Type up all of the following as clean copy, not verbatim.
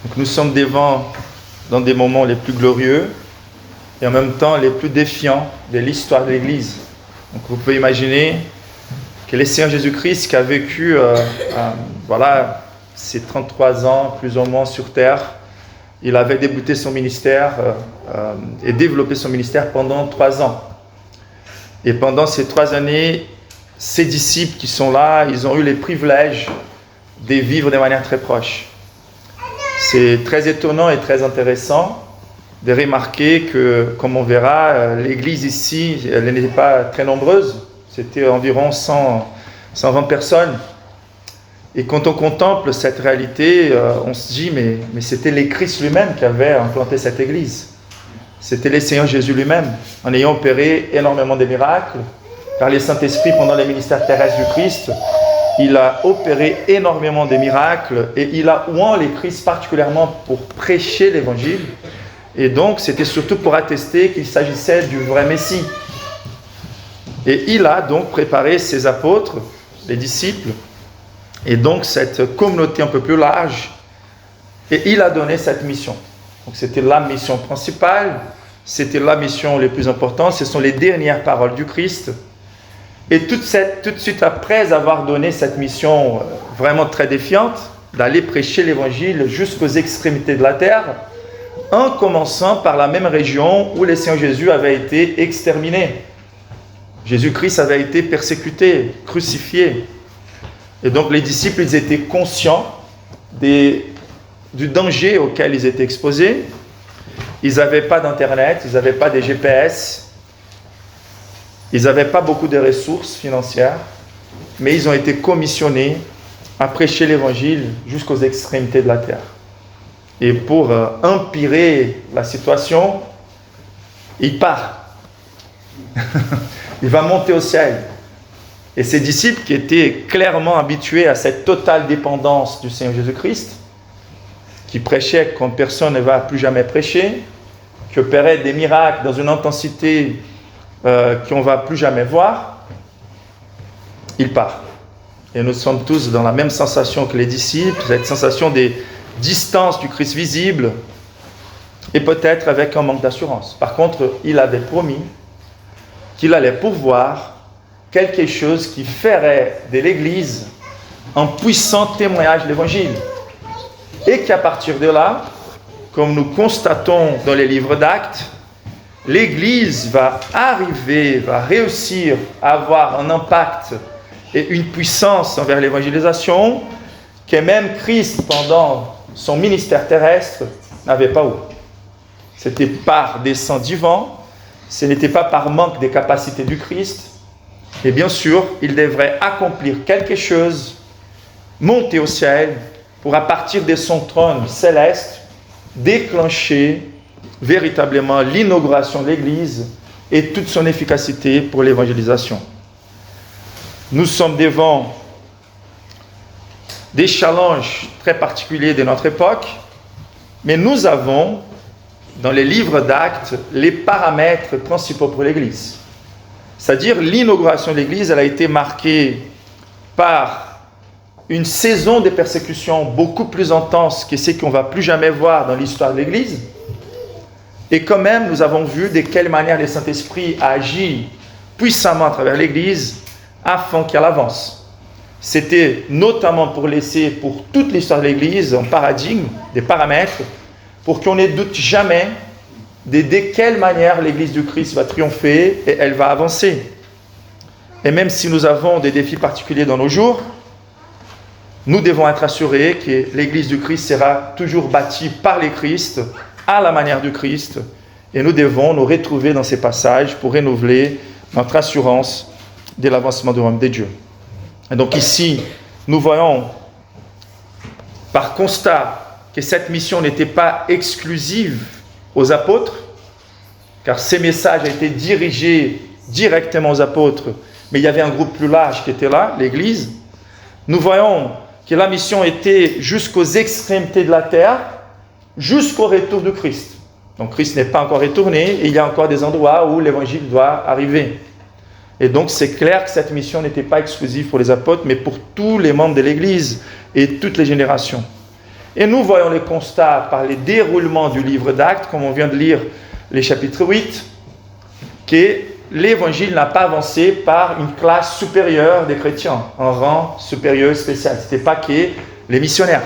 Donc nous sommes dans des moments les plus glorieux et en même temps les plus défiants de l'histoire de l'Église. Donc vous pouvez imaginer que le Seigneur Jésus-Christ qui a vécu ses 33 ans plus ou moins sur terre, il avait débuté son ministère et développé son ministère pendant 3 ans. Et pendant ces 3 années, ses disciples qui sont là, ils ont eu les privilèges de vivre de manière très proche. C'est très étonnant et très intéressant de remarquer que, comme on verra, l'église ici, elle n'était pas très nombreuse. C'était environ 120 personnes. Et quand on contemple cette réalité, on se dit, mais c'était le Christ lui-même qui avait implanté cette église. C'était le Seigneur Jésus lui-même, en ayant opéré énormément de miracles, car le Saint-Esprit, pendant le ministère terrestre du Christ, il a opéré énormément de miracles et il a oint les Christ particulièrement pour prêcher l'évangile. Et donc, c'était surtout pour attester qu'il s'agissait du vrai Messie. Et il a donc préparé ses apôtres, les disciples, et donc cette communauté un peu plus large, et il a donné cette mission. Donc c'était la mission principale, c'était la mission la plus importante, ce sont les dernières paroles du Christ. Et tout de suite après avoir donné cette mission vraiment très défiante, d'aller prêcher l'évangile jusqu'aux extrémités de la terre, en commençant par la même région où le Seigneur Jésus avait été exterminé. Jésus-Christ avait été persécuté, crucifié. Et donc les disciples, ils étaient conscients du danger auquel ils étaient exposés. Ils n'avaient pas d'internet, ils n'avaient pas de GPS, ils n'avaient pas beaucoup de ressources financières, mais ils ont été commissionnés à prêcher l'évangile jusqu'aux extrémités de la terre. Et pour empirer la situation, il part. Il va monter au ciel. Et ses disciples, qui étaient clairement habitués à cette totale dépendance du Seigneur Jésus-Christ, qui prêchait quand personne ne va plus jamais prêcher, qui opérait des miracles dans une intensité qu'on ne va plus jamais voir, il part. Et nous sommes tous dans la même sensation que les disciples, cette sensation des distances du Christ visible, et peut-être avec un manque d'assurance. Par contre, il avait promis qu'il allait pourvoir quelque chose qui ferait de l'Église un puissant témoignage de l'Évangile. Et qu'à partir de là, comme nous constatons dans les livres d'Actes, l'Église va réussir à avoir un impact et une puissance envers l'évangélisation que même Christ, pendant son ministère terrestre, n'avait pas eu. C'était par descend du vent, ce n'était pas par manque des capacités du Christ, et bien sûr, il devrait accomplir quelque chose, monter au ciel, pour à partir de son trône céleste, déclencher véritablement l'inauguration de l'Église et toute son efficacité pour l'évangélisation. Nous sommes devant des challenges très particuliers de notre époque, mais nous avons, dans les livres d'Actes, les paramètres principaux pour l'Église. C'est-à-dire, l'inauguration de l'Église, elle a été marquée par une saison de persécution beaucoup plus intense que ce qu'on ne va plus jamais voir dans l'histoire de l'Église. Et quand même, nous avons vu de quelle manière le Saint-Esprit a agi puissamment à travers l'Église afin qu'elle avance. C'était notamment pour laisser pour toute l'histoire de l'Église un paradigme, des paramètres, pour qu'on ne doute jamais de quelle manière l'Église du Christ va triompher et elle va avancer. Et même si nous avons des défis particuliers dans nos jours, nous devons être assurés que l'Église du Christ sera toujours bâtie par les Christ, à la manière du Christ, et nous devons nous retrouver dans ces passages pour renouveler notre assurance de l'avancement du royaume de Dieu. Et donc ici, nous voyons par constat que cette mission n'était pas exclusive aux apôtres, car ces messages ont été dirigés directement aux apôtres, mais il y avait un groupe plus large qui était là, l'Église. Nous voyons que la mission était jusqu'aux extrémités de la terre, jusqu'au retour de Christ. Donc Christ n'est pas encore retourné, et il y a encore des endroits où l'évangile doit arriver. Et donc c'est clair que cette mission n'était pas exclusive pour les apôtres, mais pour tous les membres de l'Église et toutes les générations. Et nous voyons les constats par les déroulements du livre d'Actes, comme on vient de lire les chapitres 8, que l'évangile n'a pas avancé par une classe supérieure des chrétiens, un rang supérieur spécial. Ce n'était pas que les missionnaires.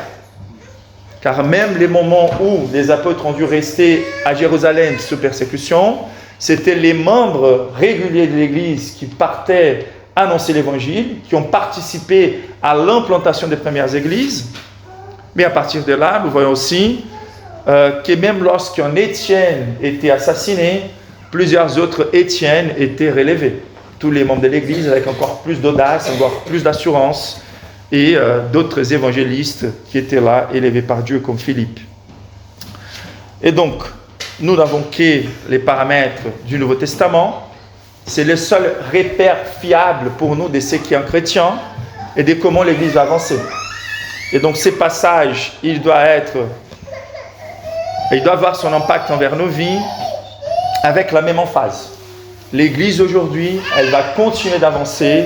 Car même les moments où les apôtres ont dû rester à Jérusalem sous persécution, c'était les membres réguliers de l'Église qui partaient annoncer l'Évangile, qui ont participé à l'implantation des premières églises. Mais à partir de là, nous voyons aussi que même lorsqu'un Étienne était assassiné, plusieurs autres Étienne étaient relevés. Tous les membres de l'Église avec encore plus d'audace, encore plus d'assurance, et d'autres évangélistes qui étaient là, élevés par Dieu comme Philippe. Et donc, nous n'avons que les paramètres du Nouveau Testament. C'est le seul repère fiable pour nous de ce qui est un chrétien et de comment l'Église va avancer. Et donc, ces passages, il doit avoir son impact envers nos vies avec la même emphase. L'Église aujourd'hui, elle va continuer d'avancer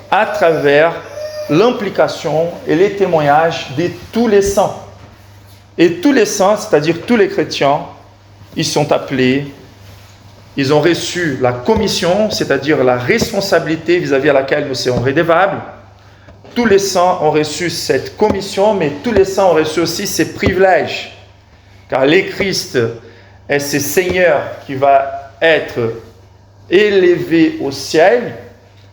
à travers l'implication et les témoignages de tous les saints. Et tous les saints, c'est-à-dire tous les chrétiens, ils sont appelés, ils ont reçu la commission, c'est-à-dire la responsabilité vis-à-vis à laquelle nous serons redevables. Tous les saints ont reçu cette commission, mais tous les saints ont reçu aussi ces privilèges. Car le Christ est ce Seigneur qui va être élevé au ciel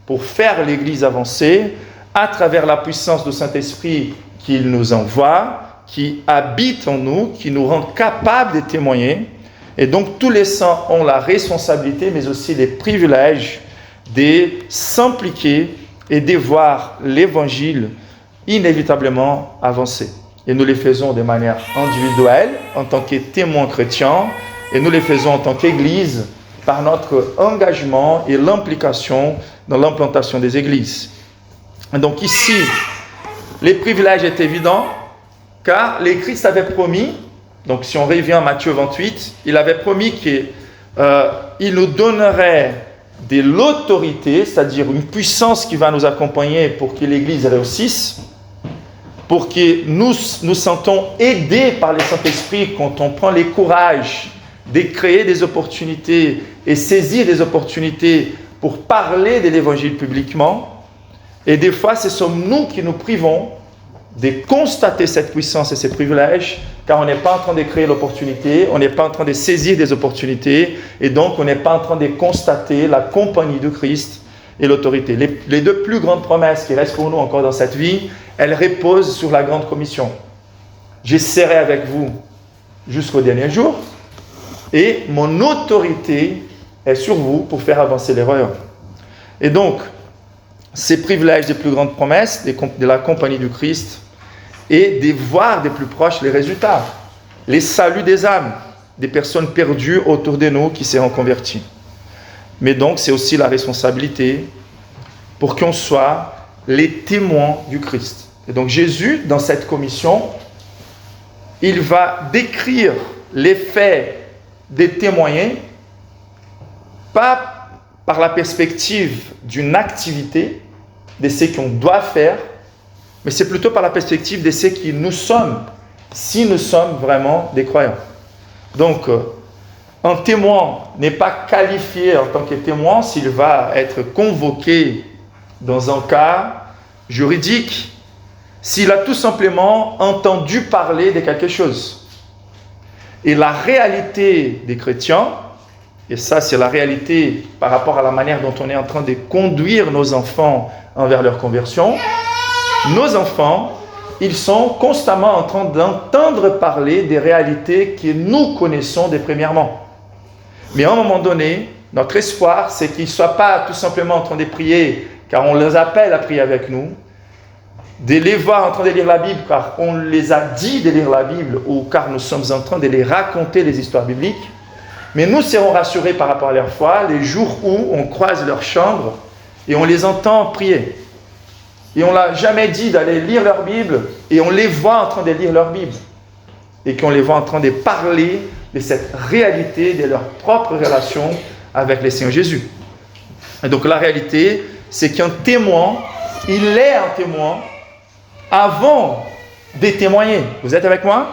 pour faire l'Église avancer à travers la puissance du Saint-Esprit qu'il nous envoie, qui habite en nous, qui nous rend capables de témoigner. Et donc tous les saints ont la responsabilité, mais aussi les privilèges de s'impliquer et de voir l'Évangile inévitablement avancer. Et nous les faisons de manière individuelle, en tant que témoins chrétiens, et nous les faisons en tant qu'Église, par notre engagement et l'implication dans l'implantation des églises. Et donc ici, les privilèges est évident, car le Christ avait promis, donc si on revient à Matthieu 28, il avait promis qu'il nous donnerait de l'autorité, c'est-à-dire une puissance qui va nous accompagner pour que l'Église réussisse, pour que nous nous sentons aidés par le Saint-Esprit quand on prend le courage de créer des opportunités et saisir des opportunités pour parler de l'Évangile publiquement. Et des fois, ce sont nous qui nous privons de constater cette puissance et ces privilèges, car on n'est pas en train de créer l'opportunité, on n'est pas en train de saisir des opportunités, et donc on n'est pas en train de constater la compagnie du Christ et l'autorité. Les deux plus grandes promesses qui restent pour nous encore dans cette vie, elles reposent sur la grande commission. Je serai avec vous jusqu'au dernier jour, et mon autorité est sur vous pour faire avancer les royaumes. Et donc, ces privilèges des plus grandes promesses, de la compagnie du Christ, et de voir de plus proches les résultats, les saluts des âmes, des personnes perdues autour de nous qui seront converties. Mais donc, c'est aussi la responsabilité pour qu'on soit les témoins du Christ. Et donc, Jésus, dans cette commission, il va décrire les faits des témoins, pas par la perspective d'une activité, de ce qu'on doit faire, mais c'est plutôt par la perspective de ce qui nous sommes, si nous sommes vraiment des croyants. Donc, un témoin n'est pas qualifié en tant que témoin s'il va être convoqué dans un cas juridique, s'il a tout simplement entendu parler de quelque chose. Et la réalité des chrétiens, et ça c'est la réalité par rapport à la manière dont on est en train de conduire nos enfants envers leur conversion, nos enfants, ils sont constamment en train d'entendre parler des réalités que nous connaissons des premièrement. Mais à un moment donné, notre espoir, c'est qu'ils ne soient pas tout simplement en train de prier, car on les appelle à prier avec nous, de les voir en train de lire la Bible, car on les a dit de lire la Bible, ou car nous sommes en train de les raconter les histoires bibliques. Mais nous serons rassurés par rapport à leur foi les jours où on croise leur chambre et on les entend prier. Et on ne l'a jamais dit d'aller lire leur Bible et on les voit en train de lire leur Bible. Et qu'on les voit en train de parler de cette réalité, de leur propre relation avec le Seigneur Jésus. Et donc la réalité, c'est qu'un témoin, il est un témoin avant Des témoigner. Vous êtes avec moi?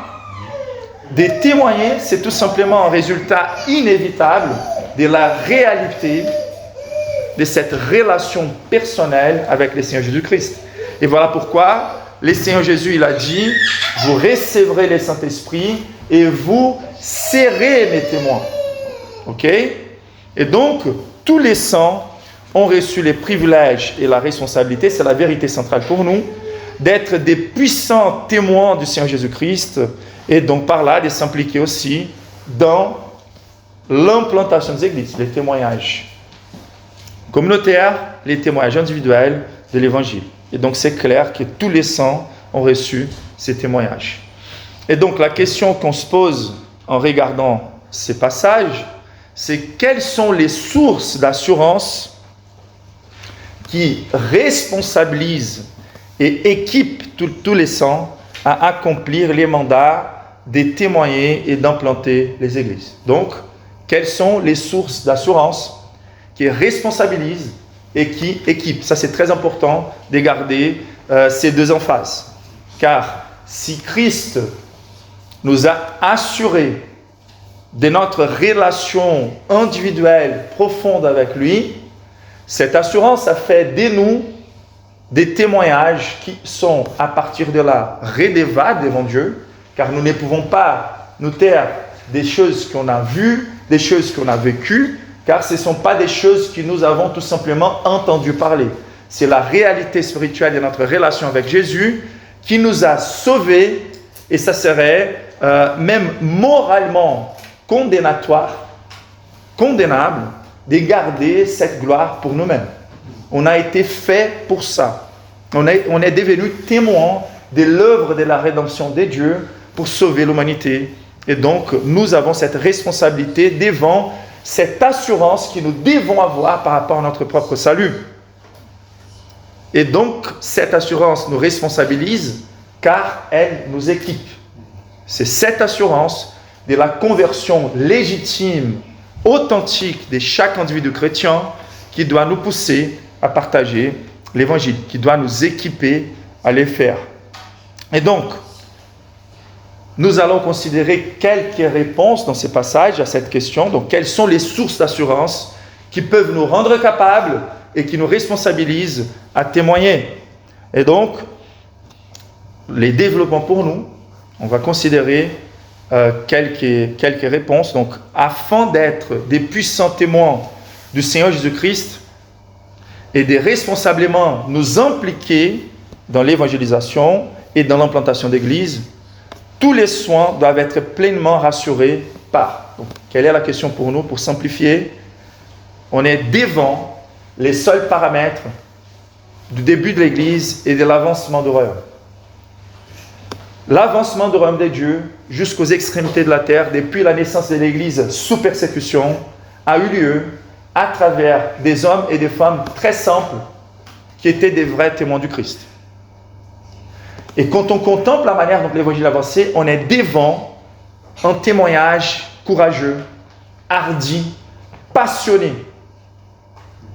Des témoigner, c'est tout simplement un résultat inévitable de la réalité de cette relation personnelle avec le Seigneur Jésus-Christ. Et voilà pourquoi le Seigneur Jésus, il a dit, vous recevrez le Saint-Esprit et vous serez mes témoins. Ok? Et donc, tous les saints ont reçu les privilèges et la responsabilité, c'est la vérité centrale pour nous, d'être des puissants témoins du Seigneur Jésus-Christ et donc par là de s'impliquer aussi dans l'implantation des églises, les témoignages communautaires, les témoignages individuels de l'Évangile. Et donc c'est clair que tous les saints ont reçu ces témoignages. Et donc la question qu'on se pose en regardant ces passages, c'est quelles sont les sources d'assurance qui responsabilisent et équipent tous les saints à accomplir les mandats de témoigner et d'implanter les églises. Donc, quelles sont les sources d'assurance qui responsabilisent et qui équipent? Ça, c'est très important de garder ces deux emphases. Car si Christ nous a assurés de notre relation individuelle profonde avec lui, cette assurance a fait de nous des témoignages qui sont à partir de là redevables devant Dieu, car nous ne pouvons pas nous taire des choses qu'on a vues, des choses qu'on a vécues, car ce ne sont pas des choses que nous avons tout simplement entendu parler. C'est la réalité spirituelle de notre relation avec Jésus qui nous a sauvés, et ça serait même moralement condamnable de garder cette gloire pour nous-mêmes. On a été fait pour ça. On est devenu témoin de l'œuvre de la rédemption de Dieu pour sauver l'humanité. Et donc, nous avons cette responsabilité devant cette assurance que nous devons avoir par rapport à notre propre salut. Et donc, cette assurance nous responsabilise car elle nous équipe. C'est cette assurance de la conversion légitime, authentique de chaque individu chrétien qui doit nous pousser à partager l'évangile, qui doit nous équiper à les faire. Et donc, nous allons considérer quelques réponses dans ces passages à cette question. Donc, quelles sont les sources d'assurance qui peuvent nous rendre capables et qui nous responsabilisent à témoigner? Et donc, les développements pour nous, on va considérer quelques réponses. Donc, afin d'être des puissants témoins du Seigneur Jésus-Christ et de responsablement nous impliquer dans l'évangélisation et dans l'implantation d'églises, tous les soins doivent être pleinement rassurés par. Donc, quelle est la question pour nous? Pour simplifier, on est devant les seuls paramètres du début de l'Église et de l'avancement du royaume. L'avancement du royaume de Dieu jusqu'aux extrémités de la terre, depuis la naissance de l'Église sous persécution, a eu lieu à travers des hommes et des femmes très simples qui étaient des vrais témoins du Christ. Et quand on contemple la manière dont l'Évangile a avancé, on est devant un témoignage courageux, hardi, passionné,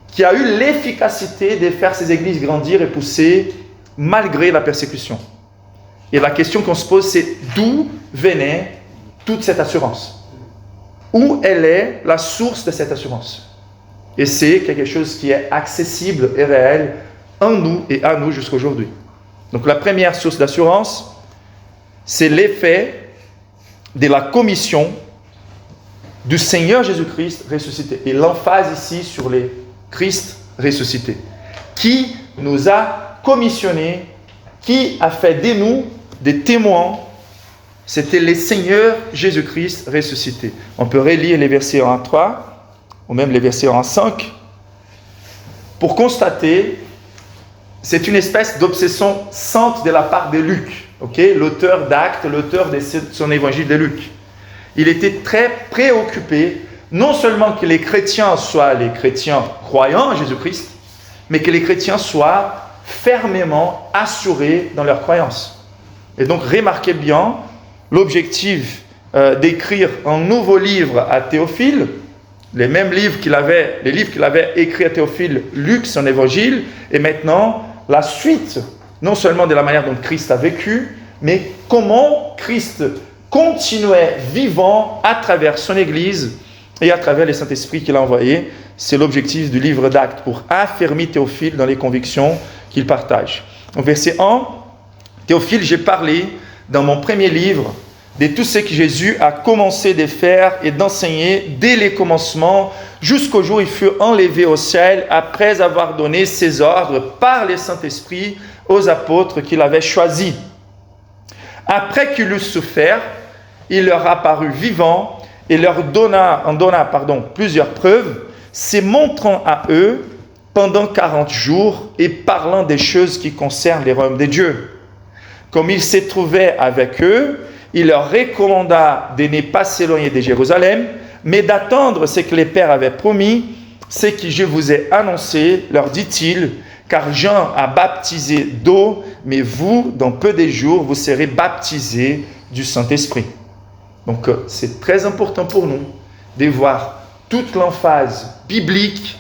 qui a eu l'efficacité de faire ces églises grandir et pousser malgré la persécution. Et la question qu'on se pose, c'est d'où venait toute cette assurance? Où elle est la source de cette assurance? Et c'est quelque chose qui est accessible et réel en nous et à nous jusqu'à aujourd'hui. Donc la première source d'assurance, c'est l'effet de la commission du Seigneur Jésus-Christ ressuscité. Et l'emphase ici sur les Christ ressuscité. Qui nous a commissionnés, qui a fait de nous des témoins, c'était le Seigneur Jésus-Christ ressuscité. On peut relire les versets 1 à 3, ou même les versets 1 à 5, pour constater, c'est une espèce d'obsession sainte de la part de Luc, l'auteur d'Actes, l'auteur de son évangile de Luc. Il était très préoccupé, non seulement que les chrétiens soient les chrétiens croyants en Jésus-Christ, mais que les chrétiens soient fermement assurés dans leur croyance. Et donc, remarquez bien l'objectif d'écrire un nouveau livre à Théophile, les livres qu'il avait écrits à Théophile, Luc, son évangile, et maintenant la suite, non seulement de la manière dont Christ a vécu, mais comment Christ continuait vivant à travers son Église et à travers le Saint-Esprit qu'il a envoyé. C'est l'objectif du livre d'Actes, pour affermir Théophile dans les convictions qu'il partage. Au verset 1, Théophile, j'ai parlé dans mon premier livre de tout ce que Jésus a commencé de faire et d'enseigner dès les commencements jusqu'au jour où il fut enlevé au ciel après avoir donné ses ordres par le Saint-Esprit aux apôtres qu'il avait choisis. Après qu'il eut souffert, il leur apparut vivant et leur en donna plusieurs preuves, se montrant à eux pendant 40 jours et parlant des choses qui concernent les royaumes de Dieu. Comme il se trouvait avec eux, il leur recommanda de ne pas s'éloigner de Jérusalem, mais d'attendre ce que les pères avaient promis, ce que je vous ai annoncé, leur dit-il, car Jean a baptisé d'eau, mais vous, dans peu de jours, vous serez baptisés du Saint-Esprit. Donc, c'est très important pour nous de voir toute l'emphase biblique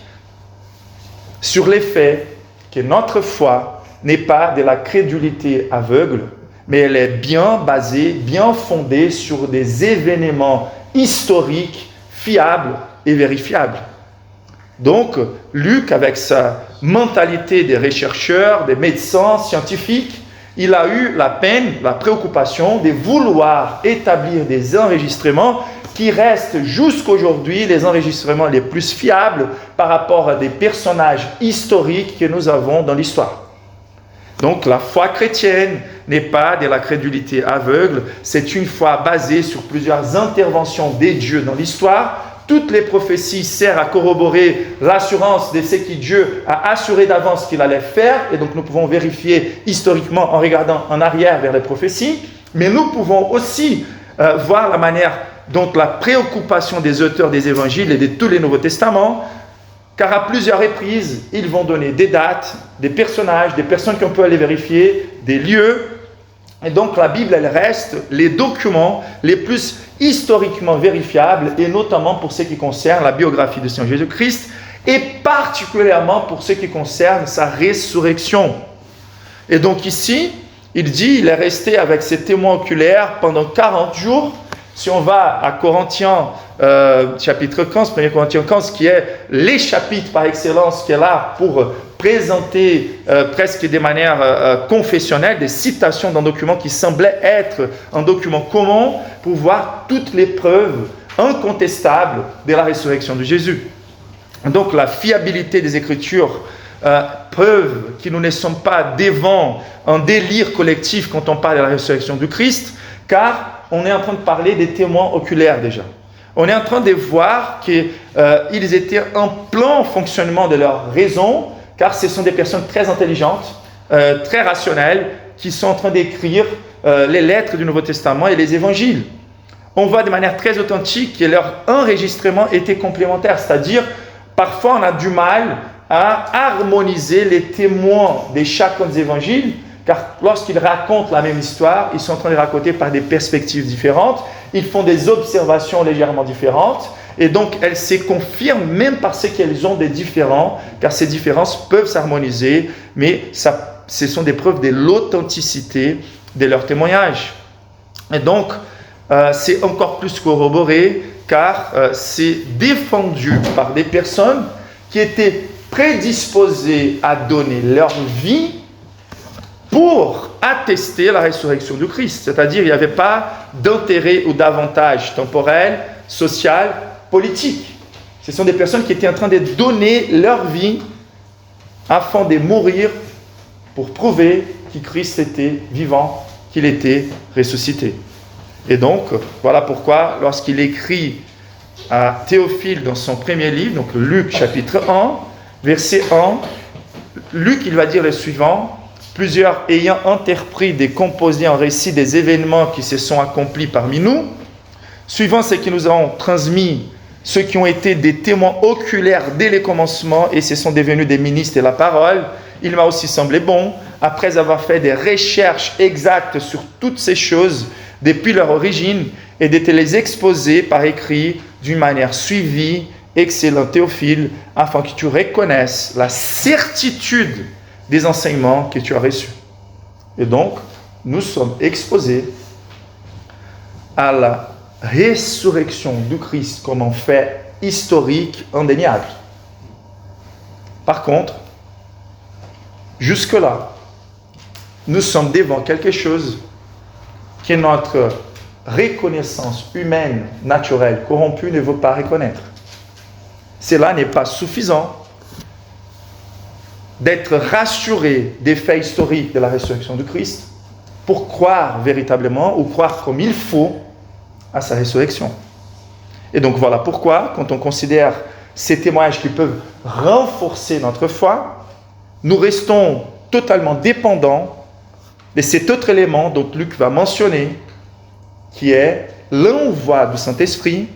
sur les faits que notre foi n'est pas de la crédulité aveugle, mais elle est bien basée, bien fondée sur des événements historiques, fiables et vérifiables. Donc, Luc, avec sa mentalité des chercheurs, des médecins, scientifiques, il a eu la peine, la préoccupation de vouloir établir des enregistrements qui restent jusqu'aujourd'hui les enregistrements les plus fiables par rapport à des personnages historiques que nous avons dans l'histoire. Donc, la foi chrétienne n'est pas de la crédulité aveugle, c'est une foi basée sur plusieurs interventions des dieux dans l'histoire. Toutes les prophéties servent à corroborer l'assurance de ce que Dieu a assuré d'avance qu'il allait faire, et donc nous pouvons vérifier historiquement en regardant en arrière vers les prophéties, mais nous pouvons aussi voir la manière dont la préoccupation des auteurs des évangiles et de tous les Nouveaux Testaments, car à plusieurs reprises, ils vont donner des dates, des personnages, des personnes qu'on peut aller vérifier, des lieux. Et donc la Bible, elle reste les documents les plus historiquement vérifiables, et notamment pour ce qui concerne la biographie de Seigneur Jésus-Christ, et particulièrement pour ce qui concerne sa résurrection. Et donc ici, il est resté avec ses témoins oculaires pendant 40 jours. Si on va à Corinthiens, chapitre 15, 1 Corinthiens 15, qui est les chapitres par excellence qui est là pour présenter presque de manière confessionnelle des citations d'un document qui semblait être un document commun pour voir toutes les preuves incontestables de la résurrection de Jésus. Donc la fiabilité des Écritures preuve que nous ne sommes pas devant un délire collectif quand on parle de la résurrection du Christ, car on est en train de parler des témoins oculaires déjà. On est en train de voir qu'ils étaient en plein fonctionnement de leur raison, car ce sont des personnes très intelligentes, très rationnelles, qui sont en train d'écrire les lettres du Nouveau Testament et les évangiles. On voit de manière très authentique que leur enregistrement était complémentaire, c'est-à-dire parfois on a du mal à harmoniser les témoins de chacun des évangiles, car lorsqu'ils racontent la même histoire, ils sont en train de raconter par des perspectives différentes, ils font des observations légèrement différentes, et donc elles se confirment même parce qu'elles ont des différends, car ces différences peuvent s'harmoniser, mais ce sont des preuves de l'authenticité de leur témoignage. Et donc, c'est encore plus corroboré, car c'est défendu par des personnes qui étaient prédisposées à donner leur vie pour attester la résurrection du Christ. C'est-à-dire, il n'y avait pas d'intérêt ou d'avantage temporel, social, politique. Ce sont des personnes qui étaient en train de donner leur vie afin de mourir pour prouver que Christ était vivant, qu'il était ressuscité. Et donc, voilà pourquoi, lorsqu'il écrit à Théophile dans son premier livre, donc Luc chapitre 1, verset 1, Luc, il va dire le suivant: plusieurs ayant interpris et composé un récit des événements qui se sont accomplis parmi nous, suivant ce que nous avons transmis, ceux qui ont été des témoins oculaires dès les commencements et se sont devenus des ministres de la parole, il m'a aussi semblé bon, après avoir fait des recherches exactes sur toutes ces choses depuis leur origine, et de te les exposer par écrit d'une manière suivie, excellent Théophile, afin que tu reconnaisses la certitude des enseignements que tu as reçus. Et donc, nous sommes exposés à la résurrection du Christ comme un fait historique indéniable. Par contre, jusque-là, nous sommes devant quelque chose que notre reconnaissance humaine, naturelle, corrompue ne veut pas reconnaître. Cela n'est pas suffisant d'être rassuré des faits historiques de la résurrection du Christ pour croire véritablement ou croire comme il faut à sa résurrection. Et donc voilà pourquoi, quand on considère ces témoignages qui peuvent renforcer notre foi, nous restons totalement dépendants de cet autre élément dont Luc va mentionner, qui est l'envoi du Saint-Esprit,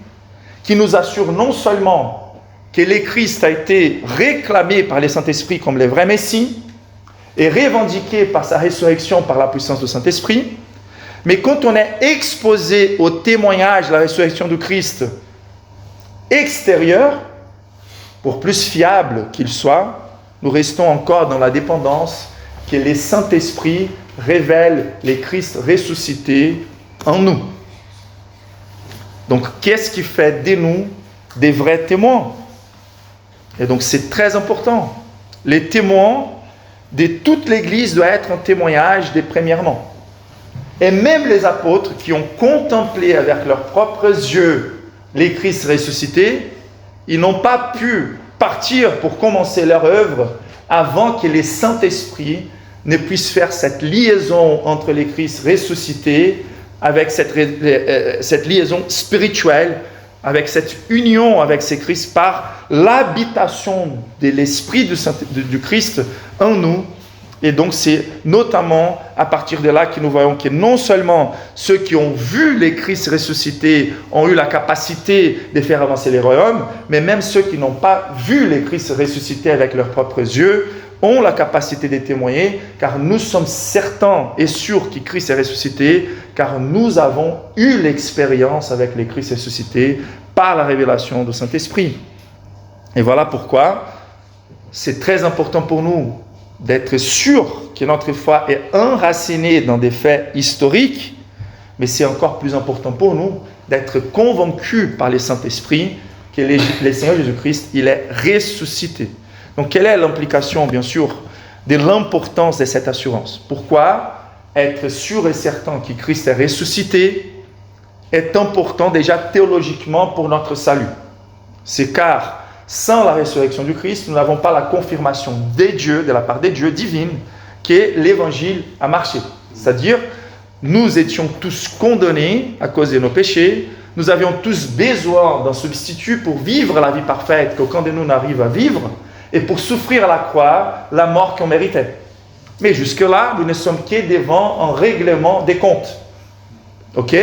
qui nous assure non seulement que le Christ a été réclamé par le Saint-Esprit comme le vrai Messie, et revendiqué par sa résurrection par la puissance du Saint-Esprit, mais quand on est exposé au témoignage de la résurrection du Christ extérieur, pour plus fiable qu'il soit, nous restons encore dans la dépendance que le Saint-Esprit révèle les Christ ressuscités en nous. Donc, qu'est-ce qui fait de nous des vrais témoins? Et donc, c'est très important. Les témoins de toute l'Église doivent être un témoignage des premièrement. Et même les apôtres qui ont contemplé avec leurs propres yeux les Christ ressuscités, ils n'ont pas pu partir pour commencer leur œuvre avant que le Saint-Esprit ne puisse faire cette liaison entre les Christ ressuscités avec cette liaison spirituelle, avec cette union avec ces Christ par l'habitation de l'Esprit du Christ en nous. Et donc c'est notamment à partir de là que nous voyons que non seulement ceux qui ont vu les Christ ressuscités ont eu la capacité de faire avancer les royaumes, mais même ceux qui n'ont pas vu les Christ ressuscités avec leurs propres yeux ont la capacité de témoigner, car nous sommes certains et sûrs que Christ est ressuscité, car nous avons eu l'expérience avec les Christ ressuscités par la révélation du Saint-Esprit. Et voilà pourquoi c'est très important pour nous d'être sûr que notre foi est enracinée dans des faits historiques, mais c'est encore plus important pour nous d'être convaincus par le Saint-Esprit que le Seigneur Jésus-Christ, il est ressuscité. Donc, quelle est l'implication, bien sûr, de l'importance de cette assurance? Pourquoi être sûr et certain que Christ est ressuscité est important déjà théologiquement pour notre salut? C'est car sans la résurrection du Christ, nous n'avons pas la confirmation des dieux, de la part des dieux divines, que l'évangile a marché. C'est-à-dire, nous étions tous condamnés à cause de nos péchés, nous avions tous besoin d'un substitut pour vivre la vie parfaite qu'aucun de nous n'arrive à vivre, et pour souffrir à la croix la mort qu'on méritait. Mais jusque-là, nous ne sommes que devant un règlement des comptes. Ok?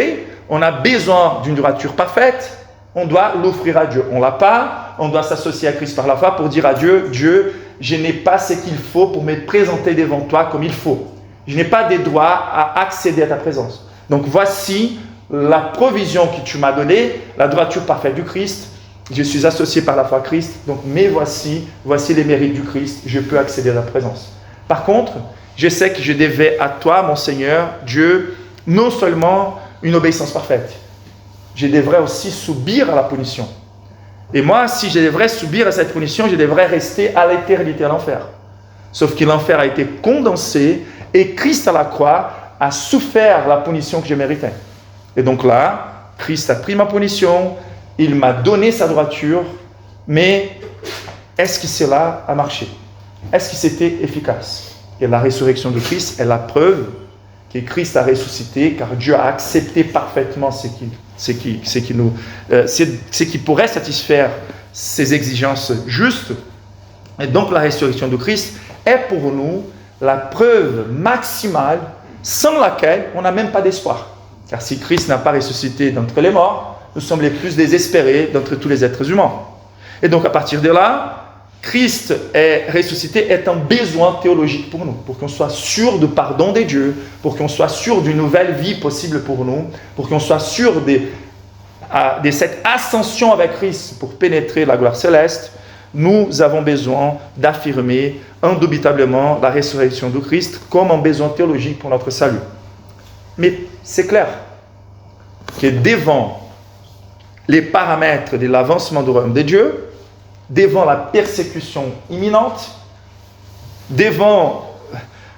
On a besoin d'une droiture parfaite, on doit l'offrir à Dieu. On ne l'a pas, on doit s'associer à Christ par la foi pour dire à Dieu, Dieu, je n'ai pas ce qu'il faut pour me présenter devant toi comme il faut. Je n'ai pas des droits à accéder à ta présence. Donc voici la provision que tu m'as donnée, la droiture parfaite du Christ. Je suis associé par la foi à Christ, donc mais voici les mérites du Christ, je peux accéder à la présence. Par contre, je sais que je devais à toi, mon Seigneur, Dieu, non seulement une obéissance parfaite, je devrais aussi subir à la punition. Et moi, si je devrais subir à cette punition, je devrais rester à l'éternité à l'enfer. Sauf que l'enfer a été condensé et Christ à la croix a souffert la punition que je méritais. Et donc là, Christ a pris ma punition, il m'a donné sa droiture, mais est-ce que cela a marché? Est-ce que c'était efficace? Et la résurrection de Christ est la preuve que Christ a ressuscité, car Dieu a accepté parfaitement ce qui pourrait satisfaire ses exigences justes. Et donc la résurrection de Christ est pour nous la preuve maximale sans laquelle on n'a même pas d'espoir. Car si Christ n'a pas ressuscité d'entre les morts, nous sommes les plus désespérés d'entre tous les êtres humains. Et donc à partir de là, Christ est ressuscité est un besoin théologique pour nous, pour qu'on soit sûr du pardon des dieux, pour qu'on soit sûr d'une nouvelle vie possible pour nous, pour qu'on soit sûr de cette ascension avec Christ pour pénétrer la gloire céleste. Nous avons besoin d'affirmer indubitablement la résurrection de Christ comme un besoin théologique pour notre salut. Mais c'est clair que devant les paramètres de l'avancement du royaume de Dieu, devant la persécution imminente, devant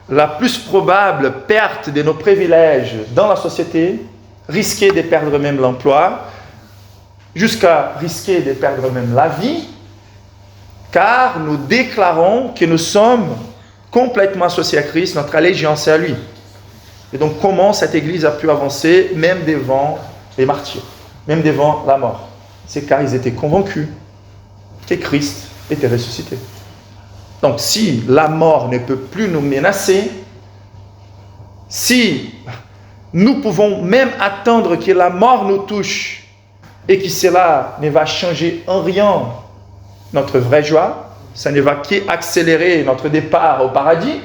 la plus probable perte de nos privilèges dans la société, risquer de perdre même l'emploi, jusqu'à risquer de perdre même la vie, car nous déclarons que nous sommes complètement associés à Christ, notre allégeance est à lui. Et donc comment cette Église a pu avancer même devant les martyrs, même devant la mort? C'est car ils étaient convaincus que Christ était ressuscité. Donc si la mort ne peut plus nous menacer, si nous pouvons même attendre que la mort nous touche et que cela ne va changer en rien notre vraie joie, ça ne va qu'accélérer notre départ au paradis,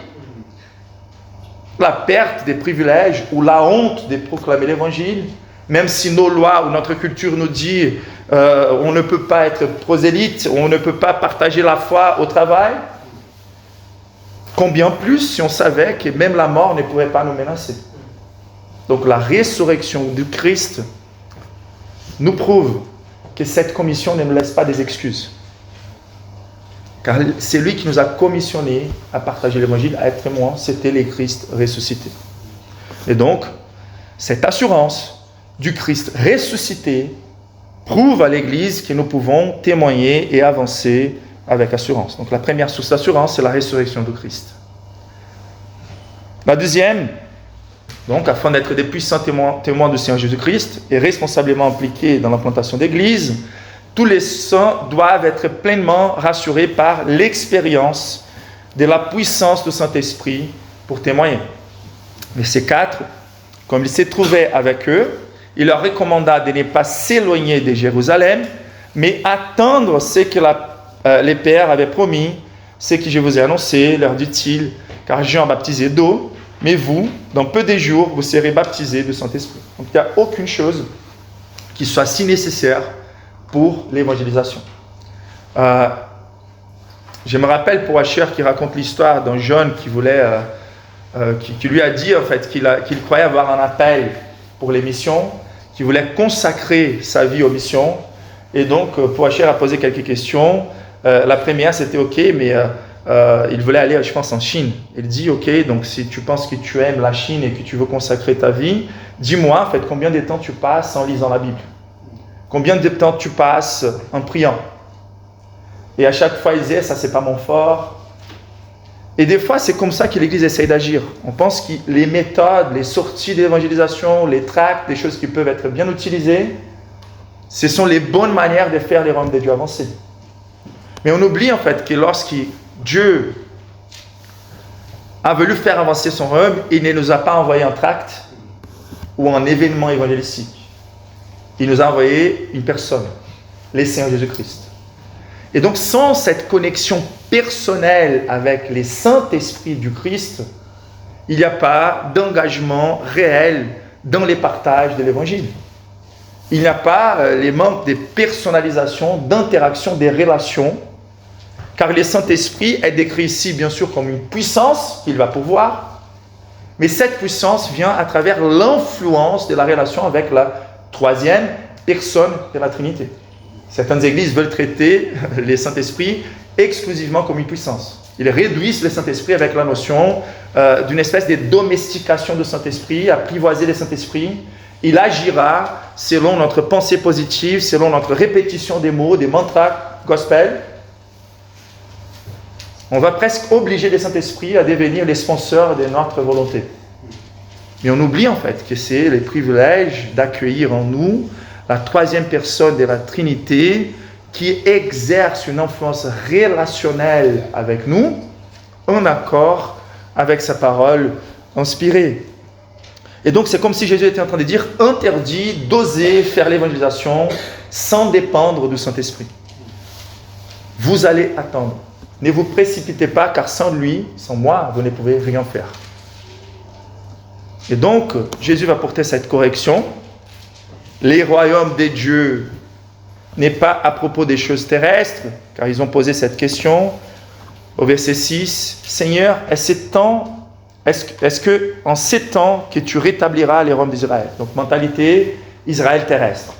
la perte des privilèges ou la honte de proclamer l'évangile, même si nos lois ou notre culture nous dit on ne peut pas être prosélyte, on ne peut pas partager la foi au travail, combien plus si on savait que même la mort ne pouvait pas nous menacer. Donc la résurrection du Christ nous prouve que cette commission ne nous laisse pas des excuses. Car c'est lui qui nous a commissionnés à partager l'évangile, à être témoins, c'était le Christ ressuscité. Et donc, cette assurance du Christ ressuscité prouve à l'Église que nous pouvons témoigner et avancer avec assurance. Donc la première source d'assurance, c'est la résurrection du Christ. La deuxième, donc afin d'être des puissants témoins du Seigneur Jésus-Christ et responsablement impliqués dans l'implantation d'Église, tous les saints doivent être pleinement rassurés par l'expérience de la puissance du Saint-Esprit pour témoigner. Verset 4, comme il s'est trouvé avec eux, il leur recommanda de ne pas s'éloigner de Jérusalem, mais attendre ce que les pères avaient promis, ce que je vous ai annoncé, leur dit-il, car Jean baptisait d'eau, mais vous, dans peu de jours, vous serez baptisés du Saint-Esprit. Donc il n'y a aucune chose qui soit si nécessaire pour l'évangélisation. Je me rappelle pour Asher qui raconte l'histoire d'un jeune qui voulait, qui lui a dit en fait qu'il croyait avoir un appel pour les missions, qui voulait consacrer sa vie aux missions. Et donc pour Asher a posé quelques questions. La première c'était ok, mais il voulait aller, je pense, en Chine. Il dit ok, donc si tu penses que tu aimes la Chine et que tu veux consacrer ta vie, dis-moi en fait combien de temps tu passes en lisant la Bible. Combien de temps tu passes en priant? Et à chaque fois, il disait, ça c'est pas mon fort. Et des fois, c'est comme ça que l'Église essaye d'agir. On pense que les méthodes, les sorties d'évangélisation, les tracts, les choses qui peuvent être bien utilisées, ce sont les bonnes manières de faire les royaumes de Dieu avancer. Mais on oublie en fait que lorsque Dieu a voulu faire avancer son royaume, il ne nous a pas envoyé un tract ou un événement évangélistique. Il nous a envoyé une personne, le Seigneur Jésus-Christ. Et donc, sans cette connexion personnelle avec les Saint-Esprit du Christ, il n'y a pas d'engagement réel dans les partages de l'Évangile. Il n'y a pas les manques de personnalisation, d'interaction, des relations, car le Saint-Esprit est décrit ici, bien sûr, comme une puissance qu'il va pouvoir, mais cette puissance vient à travers l'influence de la relation avec la troisième personne de la Trinité. Certaines églises veulent traiter le Saint-Esprit exclusivement comme une puissance. Ils réduisent le Saint-Esprit avec la notion d'une espèce de domestication du Saint-Esprit, apprivoiser le Saint-Esprit. Il agira selon notre pensée positive, selon notre répétition des mots, des mantras gospel. On va presque obliger le Saint-Esprit à devenir les sponsors de notre volonté. Mais on oublie en fait que c'est le privilège d'accueillir en nous la troisième personne de la Trinité qui exerce une influence relationnelle avec nous en accord avec sa parole inspirée. Et donc c'est comme si Jésus était en train de dire interdit d'oser faire l'évangélisation sans dépendre du Saint-Esprit. Vous allez attendre. Ne vous précipitez pas car sans lui, sans moi, vous ne pouvez rien faire. Et donc, Jésus va porter cette correction. Les royaumes des dieux n'est pas à propos des choses terrestres, car ils ont posé cette question au verset 6. Seigneur, est-ce tant est-ce que en 7 ans que tu rétabliras les royaumes d'Israël? Donc mentalité Israël terrestre,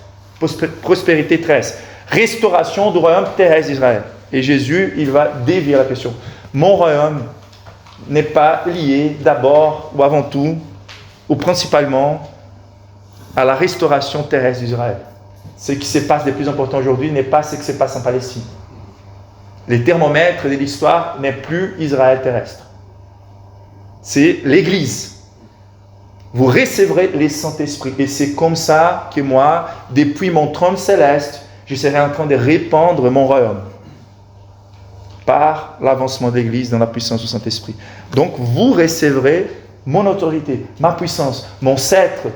prospérité terrestre, restauration du royaume terrestre d'Israël. Et Jésus, il va dévier la question. Mon royaume n'est pas lié d'abord ou avant tout, ou principalement, à la restauration terrestre d'Israël. Ce qui se passe de plus important aujourd'hui n'est pas ce qui se passe en Palestine. Les thermomètres de l'histoire n'est plus Israël terrestre. C'est l'Église. Vous recevrez les Saint-Esprit. Et c'est comme ça que moi, depuis mon trône céleste, je serai en train de répandre mon royaume. Par l'avancement de l'Église dans la puissance du Saint-Esprit. Donc, vous recevrez mon autorité, ma puissance, mon sceptre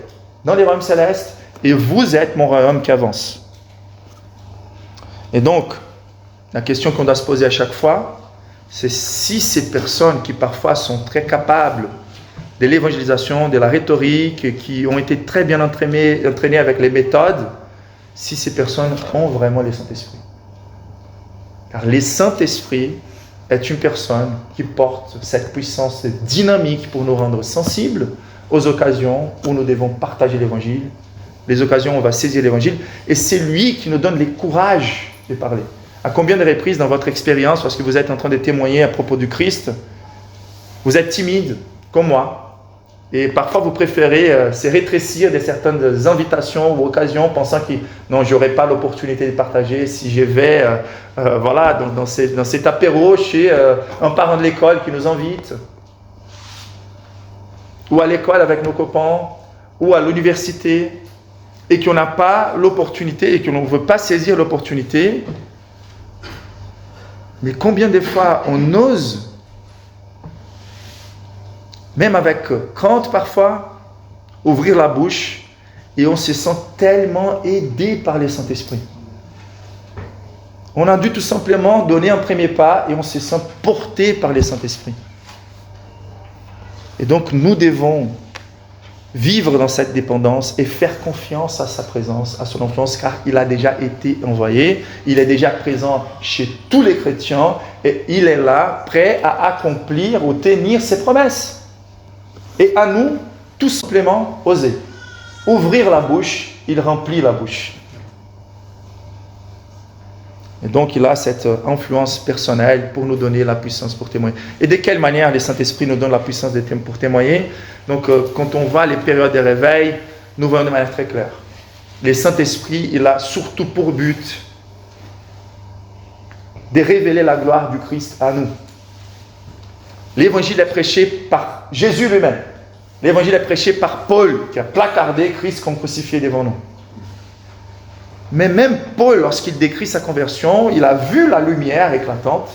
dans les royaumes célestes, et vous êtes mon royaume qui avance. Et donc, la question qu'on doit se poser à chaque fois, c'est si ces personnes qui parfois sont très capables de l'évangélisation, de la rhétorique, qui ont été très bien entraînées avec les méthodes, si ces personnes ont vraiment le Saint-Esprit. Car le Saint-Esprit est une personne qui porte cette puissance dynamique pour nous rendre sensibles aux occasions où nous devons partager l'Évangile, les occasions où on va saisir l'Évangile, et c'est lui qui nous donne le courage de parler. À combien de reprises dans votre expérience, lorsque vous êtes en train de témoigner à propos du Christ, vous êtes timide, comme moi, et parfois vous préférez se rétrécir de certaines invitations ou occasions, pensant que non, je n'aurai pas l'opportunité de partager si je vais dans cet apéro chez un parent de l'école qui nous invite, ou à l'école avec nos copains, ou à l'université, et qu'on n'a pas l'opportunité, et qu'on ne veut pas saisir l'opportunité. Mais combien de fois on ose, même avec crainte parfois, ouvrir la bouche, et on se sent tellement aidé par le Saint-Esprit. On a dû tout simplement donner un premier pas, et on se sent porté par le Saint-Esprit. Et donc nous devons vivre dans cette dépendance et faire confiance à sa présence, à son influence, car il a déjà été envoyé, il est déjà présent chez tous les chrétiens et il est là, prêt à accomplir ou tenir ses promesses. Et à nous, tout simplement, oser. Ouvrir la bouche, il remplit la bouche. Et donc, il a cette influence personnelle pour nous donner la puissance pour témoigner. Et de quelle manière le Saint-Esprit nous donne la puissance pour témoigner? Donc, quand on voit les périodes de réveil, nous voyons de manière très claire. Le Saint-Esprit, il a surtout pour but de révéler la gloire du Christ à nous. L'évangile est prêché par Jésus lui-même. L'évangile est prêché par Paul, qui a placardé Christ comme crucifié devant nous. Mais même Paul, lorsqu'il décrit sa conversion, il a vu la lumière éclatante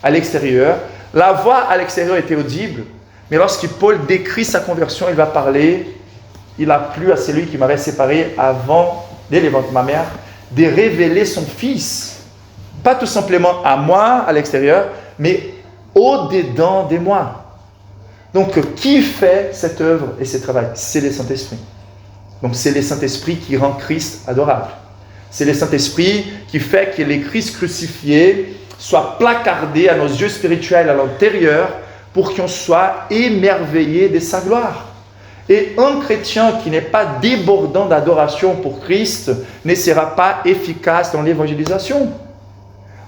à l'extérieur. La voix à l'extérieur était audible. Mais lorsque Paul décrit sa conversion, il va parler, il a plu à celui qui m'avait séparé dès le ventre de ma mère, de révéler son Fils. Pas tout simplement à moi, à l'extérieur, mais au-dedans de moi. Donc, qui fait cette œuvre et ce travail? C'est le Saint-Esprit. Donc, c'est le Saint-Esprit qui rend Christ adorable. C'est le Saint-Esprit qui fait que le Christ crucifié soit placardé à nos yeux spirituels à l'intérieur pour qu'on soit émerveillé de sa gloire. Et un chrétien qui n'est pas débordant d'adoration pour Christ ne sera pas efficace dans l'évangélisation.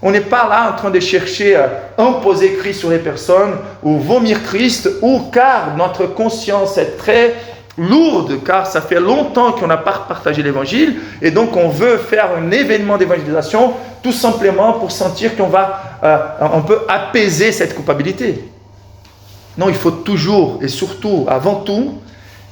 On n'est pas là en train de chercher à imposer Christ sur les personnes ou vomir Christ, ou car notre conscience est très lourde, car ça fait longtemps qu'on n'a pas partagé l'évangile, et donc on veut faire un événement d'évangélisation tout simplement pour sentir on peut apaiser cette culpabilité. Non, il faut toujours et surtout, avant tout,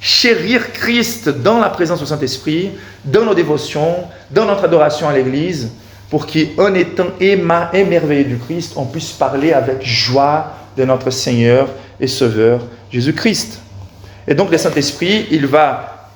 chérir Christ dans la présence du Saint-Esprit, dans nos dévotions, dans notre adoration à l'Église, pour qu'en étant émerveillé du Christ, on puisse parler avec joie de notre Seigneur et Sauveur Jésus-Christ. Et donc le Saint-Esprit, il va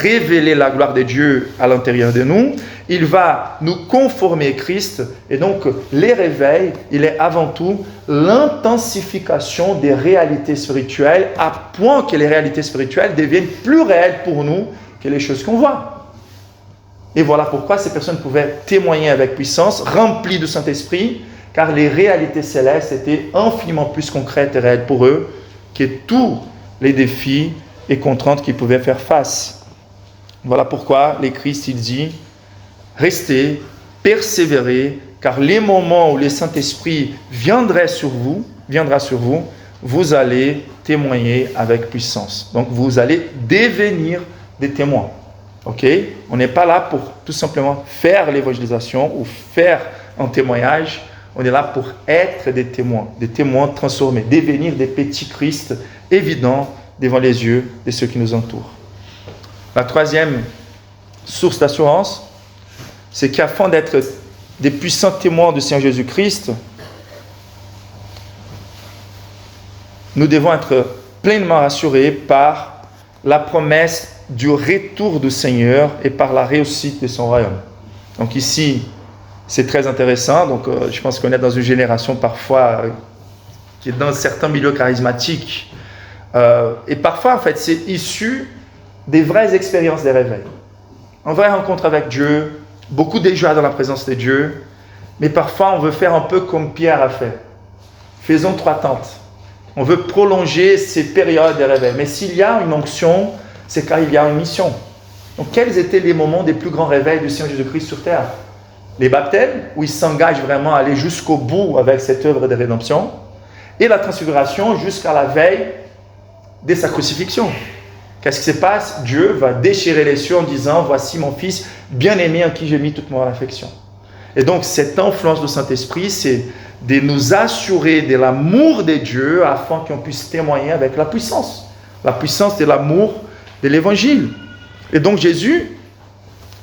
révéler la gloire de Dieu à l'intérieur de nous, il va nous conformer à Christ, et donc les réveils, il est avant tout l'intensification des réalités spirituelles, à point que les réalités spirituelles deviennent plus réelles pour nous que les choses qu'on voit. Et voilà pourquoi ces personnes pouvaient témoigner avec puissance, remplies du Saint-Esprit, car les réalités célestes étaient infiniment plus concrètes et réelles pour eux que tous les défis et contraintes qu'ils pouvaient faire face. Voilà pourquoi le Christ, il dit, restez, persévérez, car les moments où le Saint-Esprit viendra sur vous, vous allez témoigner avec puissance. Donc vous allez devenir des témoins. Ok? On n'est pas là pour tout simplement faire l'évangélisation ou faire un témoignage. On est là pour être des témoins transformés, devenir des petits Christ évidents devant les yeux de ceux qui nous entourent. La troisième source d'assurance, c'est qu'afin d'être des puissants témoins du Seigneur Jésus-Christ, nous devons être pleinement rassurés par la promesse du retour du Seigneur et par la réussite de son royaume. Donc ici, c'est très intéressant. Donc je pense qu'on est dans une génération parfois qui est dans certains milieux charismatiques. Et parfois, en fait, c'est issu des vraies expériences des réveils. Une vraie rencontre avec Dieu, beaucoup de joie dans la présence de Dieu, mais parfois on veut faire un peu comme Pierre a fait. Faisons 3 tentes. On veut prolonger ces périodes de réveil. Mais s'il y a une onction, c'est car il y a une mission. Donc quels étaient les moments des plus grands réveils du Seigneur Jésus-Christ sur terre? Les baptêmes, où il s'engage vraiment à aller jusqu'au bout avec cette œuvre de rédemption, et la transfiguration jusqu'à la veille de sa crucifixion. Qu'est-ce qui se passe? Dieu va déchirer les cieux en disant, voici mon fils bien-aimé en qui j'ai mis toute mon affection. Et donc cette influence du Saint-Esprit, c'est de nous assurer de l'amour de Dieu afin qu'on puisse témoigner avec la puissance de l'amour de l'Évangile. Et donc Jésus,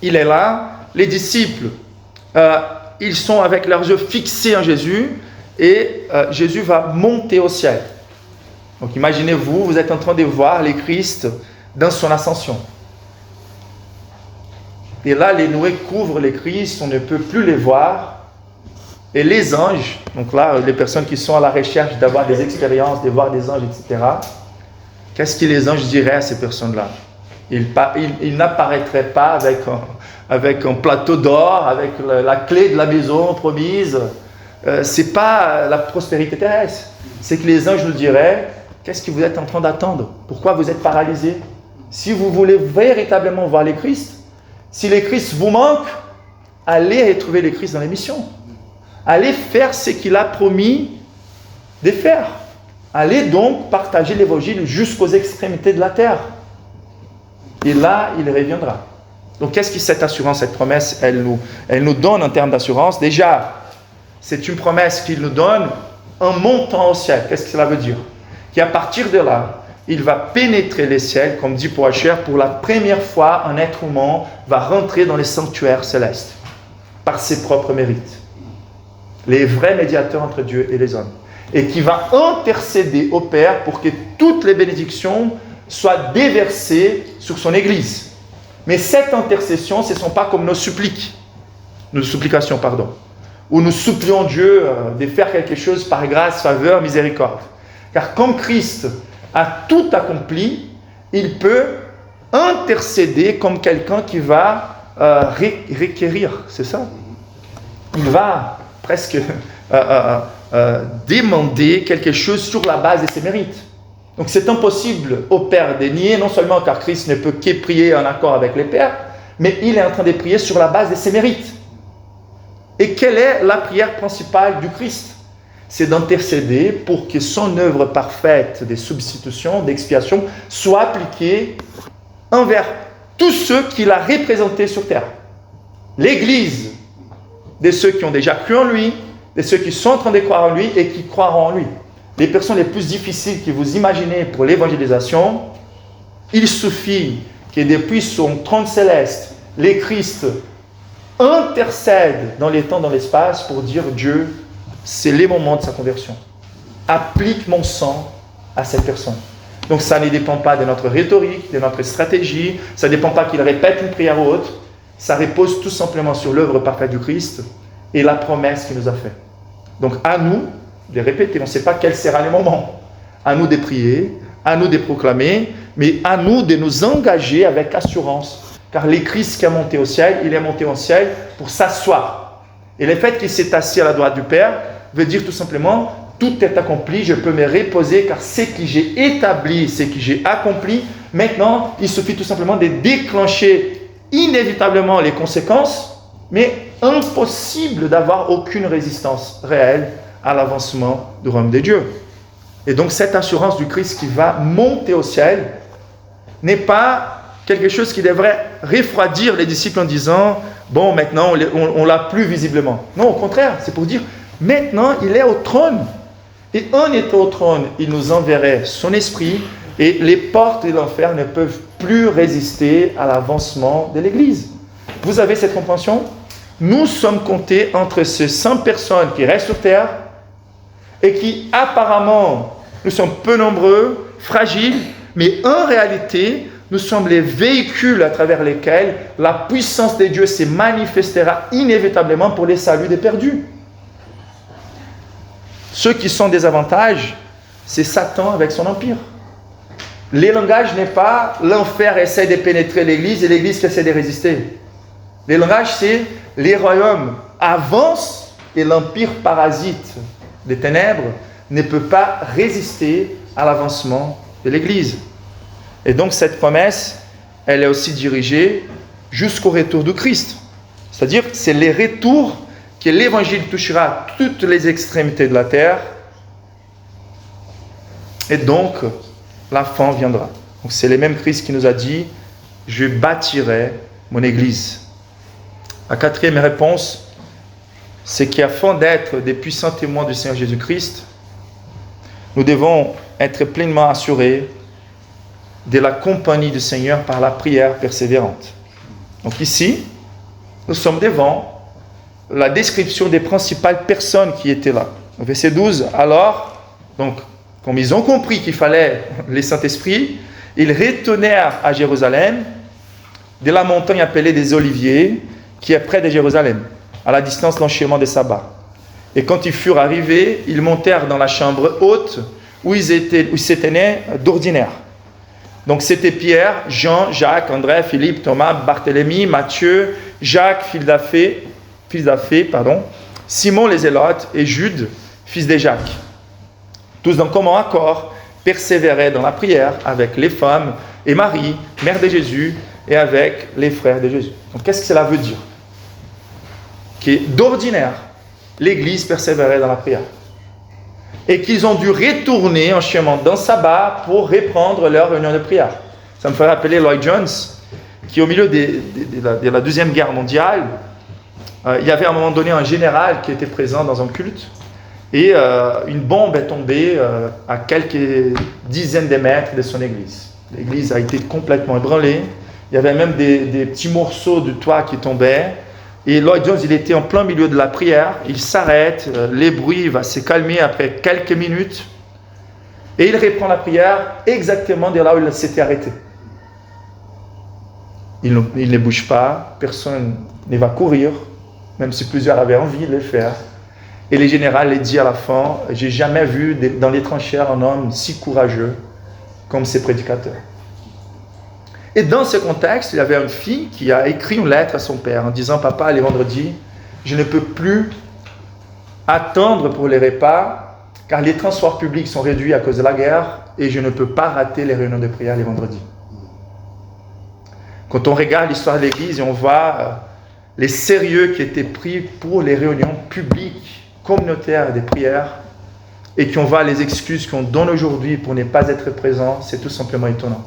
il est là, les disciples, ils sont avec leurs yeux fixés en Jésus et Jésus va monter au ciel. Donc imaginez-vous, vous êtes en train de voir le Christ dans son ascension. Et là, les nuées couvrent le Christ, on ne peut plus les voir. Et les anges, donc là, les personnes qui sont à la recherche d'avoir des expériences, de voir des anges, etc., qu'est-ce que les anges diraient à ces personnes-là? Ils n'apparaîtraient pas avec un plateau d'or, avec la clé de la maison promise. Ce n'est pas la prospérité terrestre. C'est que les anges nous diraient, qu'est-ce que vous êtes en train d'attendre? Pourquoi vous êtes paralysés? Si vous voulez véritablement voir les Christ, si les Christ vous manquent, allez retrouver les Christ dans les missions. Allez faire ce qu'il a promis de faire. Allez donc partager l'évangile jusqu'aux extrémités de la terre. Et là, il reviendra. Donc, qu'est-ce que cette assurance, cette promesse, elle nous donne en termes d'assurance? Déjà, c'est une promesse qu'il nous donne en montant au ciel. Qu'est-ce que cela veut dire? Qu'à partir de là, il va pénétrer les ciels, comme dit Paul Washer, pour la première fois, un être humain va rentrer dans les sanctuaires célestes par ses propres mérites. Les vrais médiateurs entre Dieu et les hommes. Et qui va intercéder au Père pour que toutes les bénédictions soient déversées sur son Église. Mais cette intercession, ce ne sont pas comme nos supplications, où nous supplions Dieu de faire quelque chose par grâce, faveur, miséricorde. Car comme Christ a tout accompli, il peut intercéder comme quelqu'un qui va requérir, c'est ça? Il va presque demander quelque chose sur la base de ses mérites. Donc c'est impossible au Père de nier, non seulement car Christ ne peut que prier en accord avec les Pères, mais il est en train de prier sur la base de ses mérites. Et quelle est la prière principale du Christ? C'est d'intercéder pour que son œuvre parfaite de substitution, d'expiation, soit appliquée envers tous ceux qu'il a représentés sur terre. L'Église, de ceux qui ont déjà cru en lui, de ceux qui sont en train de croire en lui et qui croiront en lui. Les personnes les plus difficiles que vous imaginez pour l'évangélisation, il suffit que depuis son trône céleste, les Christ intercèdent dans les temps, dans l'espace pour dire Dieu, c'est les moments de sa conversion. Applique mon sang à cette personne. Donc ça ne dépend pas de notre rhétorique, de notre stratégie, ça ne dépend pas qu'il répète une prière ou autre, ça repose tout simplement sur l'œuvre parfaite du Christ et la promesse qu'il nous a faite. Donc à nous de répéter, on ne sait pas quel sera le moment. À nous de prier, à nous de proclamer, mais à nous de nous engager avec assurance. Car le Christ qui est monté au ciel, il est monté au ciel pour s'asseoir. Et le fait qu'il s'est assis à la droite du Père veut dire tout simplement tout est accompli, je peux me reposer car ce que j'ai établi, ce que j'ai accompli, maintenant, il suffit tout simplement de déclencher inévitablement les conséquences, mais impossible d'avoir aucune résistance réelle à l'avancement du royaume de Dieu. Et donc cette assurance du Christ qui va monter au ciel n'est pas quelque chose qui devrait refroidir les disciples en disant « Bon, maintenant, on l'a plus visiblement. » Non, au contraire, c'est pour dire « Maintenant, il est au trône. » Et en étant au trône, il nous enverrait son esprit et les portes de l'enfer ne peuvent plus résister à l'avancement de l'Église. Vous avez cette compréhension? Nous sommes comptés entre ces 100 personnes qui restent sur terre et qui apparemment, nous sommes peu nombreux, fragiles, mais en réalité, nous sommes les véhicules à travers lesquels la puissance de Dieu se manifestera inévitablement pour les saluts des perdus. Ceux qui sont des avantages, c'est Satan avec son empire. Les langages n'est pas l'enfer essaie de pénétrer l'Église et l'Église qui essaie de résister. Les langages, c'est les royaumes avancent et l'empire parasite des ténèbres ne peut pas résister à l'avancement de l'Église. Et donc cette promesse, elle est aussi dirigée jusqu'au retour du Christ. C'est-à-dire que c'est les retours que l'Évangile touchera toutes les extrémités de la terre. Et donc, la fin viendra. Donc c'est le même Christ qui nous a dit « Je bâtirai mon Église ». La quatrième réponse, c'est qu'afin d'être des puissants témoins du Seigneur Jésus-Christ, nous devons être pleinement assurés de la compagnie du Seigneur par la prière persévérante. Donc ici, nous sommes devant la description des principales personnes qui étaient là. Au verset 12, alors, donc, comme ils ont compris qu'il fallait les Saint-Esprit, ils retournèrent à Jérusalem, de la montagne appelée des Oliviers, qui est près de Jérusalem, à la distance l'enchaînement des sabbats. Et quand ils furent arrivés, ils montèrent dans la chambre haute où ils se tenaient d'ordinaire. Donc c'était Pierre, Jean, Jacques, André, Philippe, Thomas, Barthélemy, Matthieu, Jacques, fils d'Alphée, Simon les Zélotes et Jude, fils de Jacques. Tous d'un commun accord persévéraient dans la prière avec les femmes et Marie, mère de Jésus, et avec les frères de Jésus. Donc qu'est-ce que cela veut dire? Que d'ordinaire, l'Église persévérait dans la prière. Et qu'ils ont dû retourner en chemin d'un sabbat pour reprendre leur réunion de prière. Ça me fait rappeler Lloyd Jones, qui au milieu de la Deuxième Guerre mondiale, il y avait à un moment donné un général qui était présent dans un culte, et une bombe est tombée à quelques dizaines de mètres de son église. L'église a été complètement ébranlée, il y avait même des petits morceaux de toit qui tombaient, et Lloyd Jones, il était en plein milieu de la prière, il s'arrête, les bruits vont se calmer après quelques minutes, et il reprend la prière exactement de là où il s'était arrêté. Il ne bouge pas, personne ne va courir, même si plusieurs avaient envie de le faire. Et le général les dit à la fin, « J'ai jamais vu dans les tranchées un homme si courageux comme ces prédicateurs. » Et dans ce contexte, il y avait une fille qui a écrit une lettre à son père en disant « Papa, les vendredis, je ne peux plus attendre pour les repas car les transports publics sont réduits à cause de la guerre et je ne peux pas rater les réunions de prière les vendredis. » Quand on regarde l'histoire de l'Église, on voit les sérieux qui étaient pris pour les réunions publiques, communautaires des prières, et qu'on voit les excuses qu'on donne aujourd'hui pour ne pas être présent, c'est tout simplement étonnant.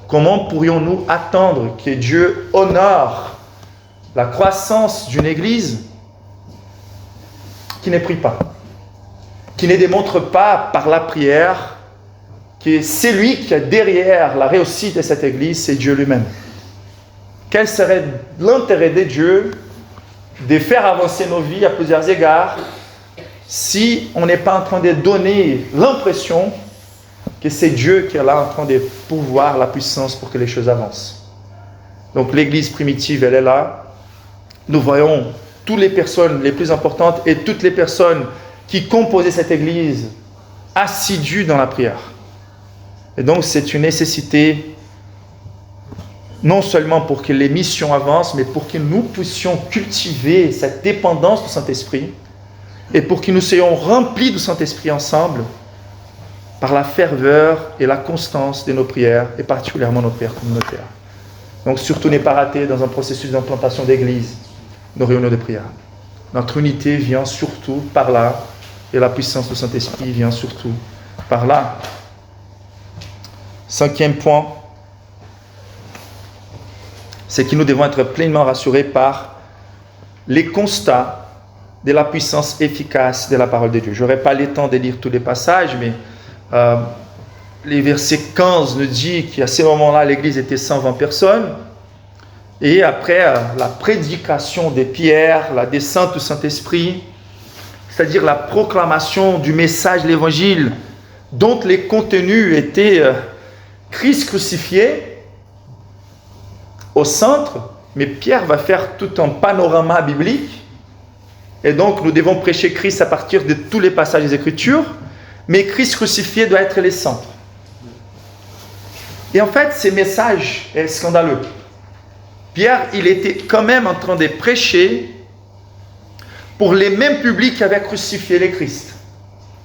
Comment pourrions-nous attendre que Dieu honore la croissance d'une Église qui ne prie pas, qui ne démontre pas par la prière que c'est lui qui est derrière la réussite de cette Église, c'est Dieu lui-même? Quel serait l'intérêt de Dieu de faire avancer nos vies à plusieurs égards si on n'est pas en train de donner l'impression que c'est Dieu qui est là en train de pourvoir la puissance pour que les choses avancent? Donc l'Église primitive, elle est là. Nous voyons toutes les personnes les plus importantes et toutes les personnes qui composaient cette Église assidues dans la prière. Et donc c'est une nécessité non seulement pour que les missions avancent, mais pour que nous puissions cultiver cette dépendance du Saint-Esprit et pour que nous soyons remplis du Saint-Esprit ensemble par la ferveur et la constance de nos prières, et particulièrement nos prières communautaires. Donc surtout ne pas rater dans un processus d'implantation d'église nos réunions de prière. Notre unité vient surtout par là, et la puissance du Saint-Esprit vient surtout par là. 5e point, c'est que nous devons être pleinement rassurés par les constats de la puissance efficace de la parole de Dieu. Je n'aurai pas le temps de lire tous les passages, mais les versets 15 nous dit qu'à ce moment-là, l'église était 120 personnes. Et après la prédication de Pierre, la descente du Saint-Esprit, c'est-à-dire la proclamation du message de l'Évangile, dont les contenus étaient Christ crucifié au centre, mais Pierre va faire tout un panorama biblique, et donc nous devons prêcher Christ à partir de tous les passages des Écritures, mais Christ crucifié doit être le centre. Et en fait, ce message est scandaleux. Pierre, il était quand même en train de prêcher pour les mêmes publics qui avaient crucifié le Christ.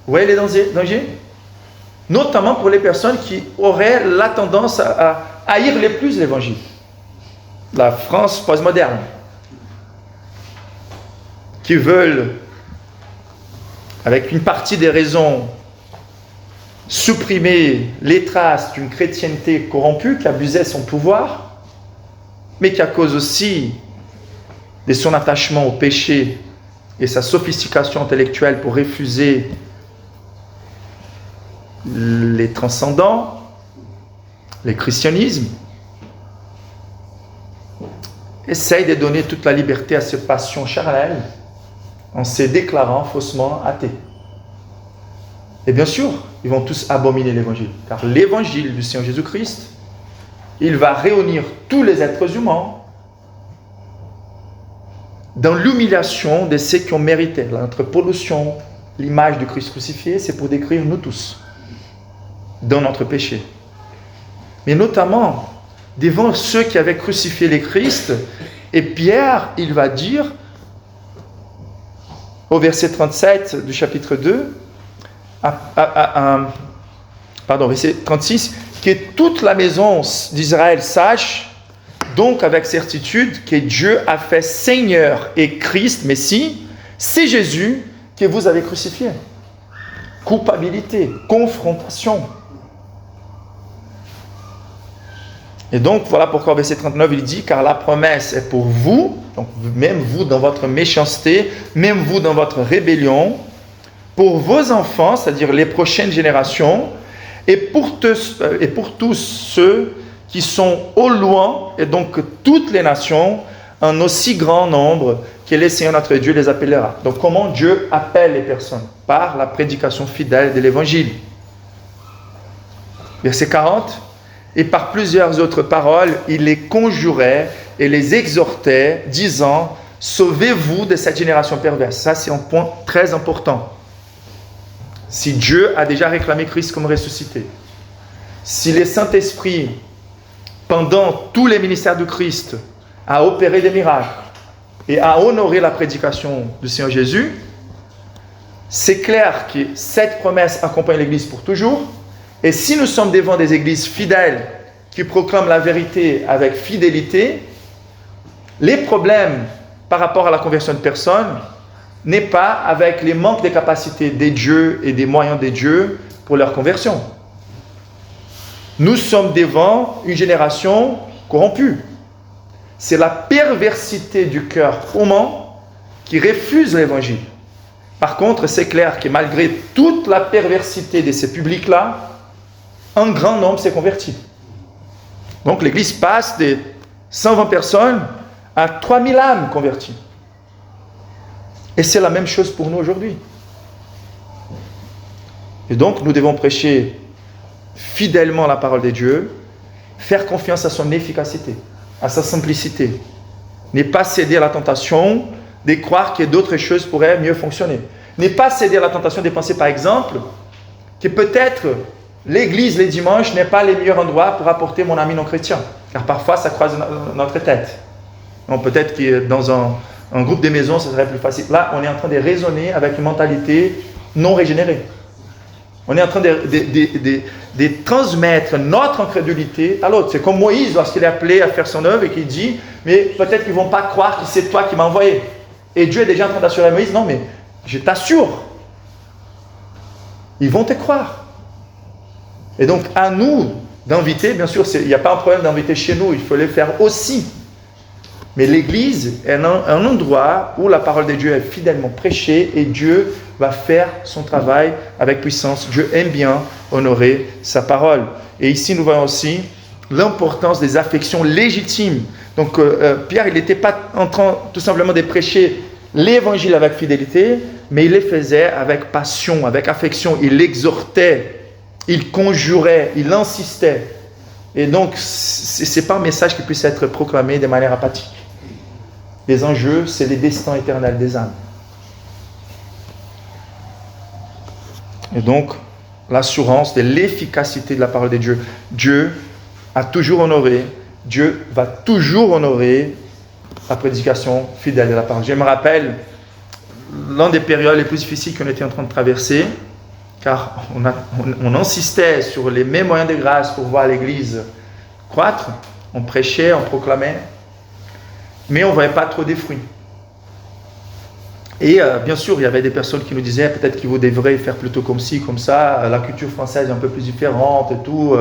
Vous voyez les dangers? Notamment pour les personnes qui auraient la tendance à haïr le plus l'Évangile. La France postmoderne. Qui veulent, avec une partie des raisons, supprimer les traces d'une chrétienté corrompue qui abusait son pouvoir, mais qui, à cause aussi de son attachement au péché et sa sophistication intellectuelle pour refuser les transcendants, le christianisme, essaye de donner toute la liberté à ses passions charnelles en se déclarant faussement athées. Et bien sûr, ils vont tous abominer l'Évangile, car l'Évangile du Seigneur Jésus-Christ, il va réunir tous les êtres humains dans l'humiliation de ceux qui ont mérité. Notre pollution, l'image du Christ crucifié, c'est pour décrire nous tous, dans notre péché. Mais notamment, devant ceux qui avaient crucifié le Christ, et Pierre, il va dire, au verset 37 du chapitre 2, verset 36, que toute la maison d'Israël sache, donc avec certitude, que Dieu a fait Seigneur et Christ, Messie, c'est Jésus que vous avez crucifié. Culpabilité, confrontation. Et donc, voilà pourquoi au verset 39, il dit, car la promesse est pour vous, donc même vous dans votre méchanceté, même vous dans votre rébellion, pour vos enfants, c'est-à-dire les prochaines générations, et pour tous ceux qui sont au loin, et donc toutes les nations, en aussi grand nombre que le Seigneur notre Dieu les appellera. Donc comment Dieu appelle les personnes? Par la prédication fidèle de l'Évangile. Verset 40, et par plusieurs autres paroles, il les conjurait et les exhortait, disant, sauvez-vous de cette génération perverse. Ça, c'est un point très important. Si Dieu a déjà réclamé Christ comme ressuscité, si le Saint-Esprit, pendant tous les ministères du Christ, a opéré des miracles et a honoré la prédication du Seigneur Jésus, c'est clair que cette promesse accompagne l'Église pour toujours. Et si nous sommes devant des églises fidèles qui proclament la vérité avec fidélité, les problèmes par rapport à la conversion de personnes n'est pas avec les manques de capacités des dieux et des moyens des dieux pour leur conversion. Nous sommes devant une génération corrompue. C'est la perversité du cœur humain qui refuse l'Évangile. Par contre, c'est clair que malgré toute la perversité de ces publics-là, un grand nombre s'est converti. Donc l'Église passe de 120 personnes à 3000 âmes converties. Et c'est la même chose pour nous aujourd'hui. Et donc nous devons prêcher fidèlement la parole de Dieu, faire confiance à son efficacité, à sa simplicité. Ne pas céder à la tentation de croire que d'autres choses pourraient mieux fonctionner. Ne pas céder à la tentation de penser par exemple que peut-être l'église les dimanches n'est pas le meilleur endroit pour apporter mon ami non chrétien. Car parfois ça croise notre tête. Donc peut-être que dans Un groupe de maisons, ce serait plus facile. Là, on est en train de raisonner avec une mentalité non régénérée. On est en train de transmettre notre incrédulité à l'autre. C'est comme Moïse, lorsqu'il est appelé à faire son œuvre et qu'il dit, mais peut-être qu'ils ne vont pas croire que c'est toi qui m'as envoyé. Et Dieu est déjà en train d'assurer Moïse, non mais je t'assure, ils vont te croire. Et donc à nous d'inviter, bien sûr, il n'y a pas un problème d'inviter chez nous, il faut le faire aussi. Mais l'Église est un endroit où la parole de Dieu est fidèlement prêchée et Dieu va faire son travail avec puissance. Dieu aime bien honorer sa parole. Et ici, nous voyons aussi l'importance des affections légitimes. Donc, Pierre, il n'était pas en train tout simplement de prêcher l'évangile avec fidélité, mais il le faisait avec passion, avec affection. Il l'exhortait, il conjurait, il insistait. Et donc, ce n'est pas un message qui puisse être proclamé de manière apathique. Les enjeux, c'est les destins éternels des âmes. Et donc, l'assurance de l'efficacité de la parole de Dieu. Dieu a toujours honoré, Dieu va toujours honorer la prédication fidèle de la parole. Je me rappelle l'une des périodes les plus difficiles qu'on était en train de traverser, car on insistait sur les mêmes moyens de grâce pour voir l'Église croître. On prêchait, on proclamait, mais on ne voyait pas trop des fruits. Et bien sûr, il y avait des personnes qui nous disaient peut-être que vous devrez faire plutôt comme ci, comme ça. La culture française est un peu plus différente et tout.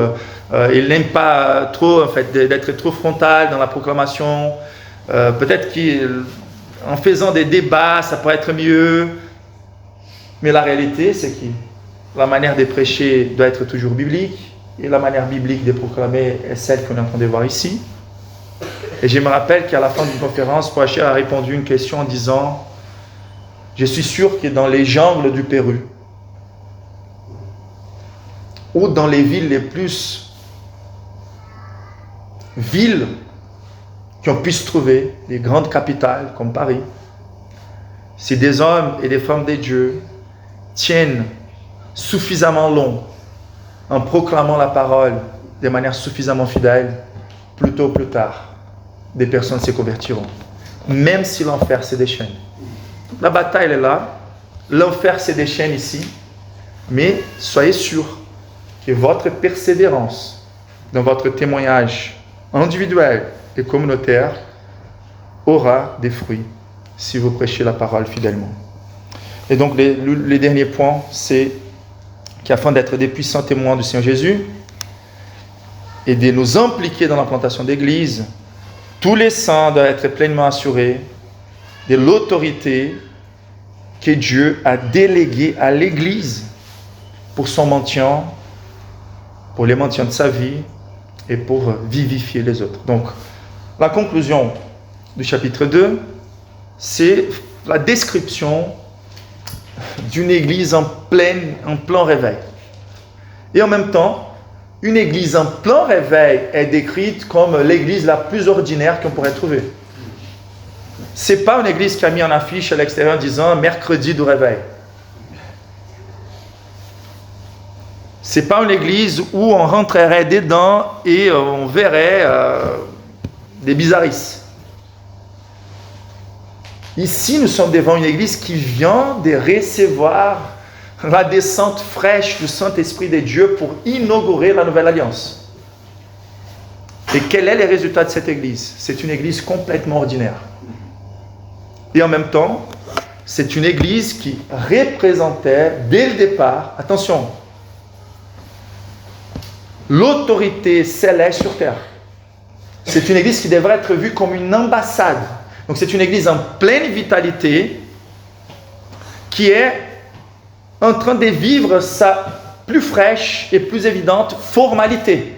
Ils n'aiment pas trop, en fait, d'être trop frontal dans la proclamation. Peut-être qu'en faisant des débats, ça pourrait être mieux. Mais la réalité, c'est que la manière de prêcher doit être toujours biblique. Et la manière biblique de proclamer est celle qu'on est en train de voir ici. Et je me rappelle qu'à la fin d'une conférence, Poacher a répondu à une question en disant: je suis sûr que dans les jungles du Pérou, ou dans les villes les plus villes qu'on puisse trouver, les grandes capitales comme Paris, si des hommes et des femmes de Dieu tiennent suffisamment long en proclamant la parole de manière suffisamment fidèle, plus tôt ou plus tard, des personnes se convertiront, même si l'enfer se déchaîne. La bataille est là, l'enfer se déchaîne ici, mais soyez sûrs que votre persévérance dans votre témoignage individuel et communautaire aura des fruits si vous prêchez la parole fidèlement. Et donc le dernier point, c'est qu'afin d'être des puissants témoins du Seigneur Jésus et de nous impliquer dans la plantation d'église, tous les saints doivent être pleinement assurés de l'autorité que Dieu a déléguée à l'Église pour son maintien, pour le maintien de sa vie et pour vivifier les autres. Donc, la conclusion du chapitre 2, c'est la description d'une Église en plein réveil. Et en même temps, une Église en plein réveil est décrite comme l'Église la plus ordinaire qu'on pourrait trouver. Ce n'est pas une église qui a mis en affiche à l'extérieur disant « mercredi du réveil ». Ce n'est pas une église où on rentrerait dedans et on verrait des bizarrisses. Ici, nous sommes devant une église qui vient de recevoir la descente fraîche du Saint-Esprit de Dieu pour inaugurer la nouvelle alliance. Et quel est le résultat de cette église? C'est une église complètement ordinaire. Et en même temps, c'est une église qui représentait dès le départ, attention, l'autorité céleste sur terre. C'est une église qui devrait être vue comme une ambassade. Donc c'est une église en pleine vitalité qui est en train de vivre sa plus fraîche et plus évidente formalité.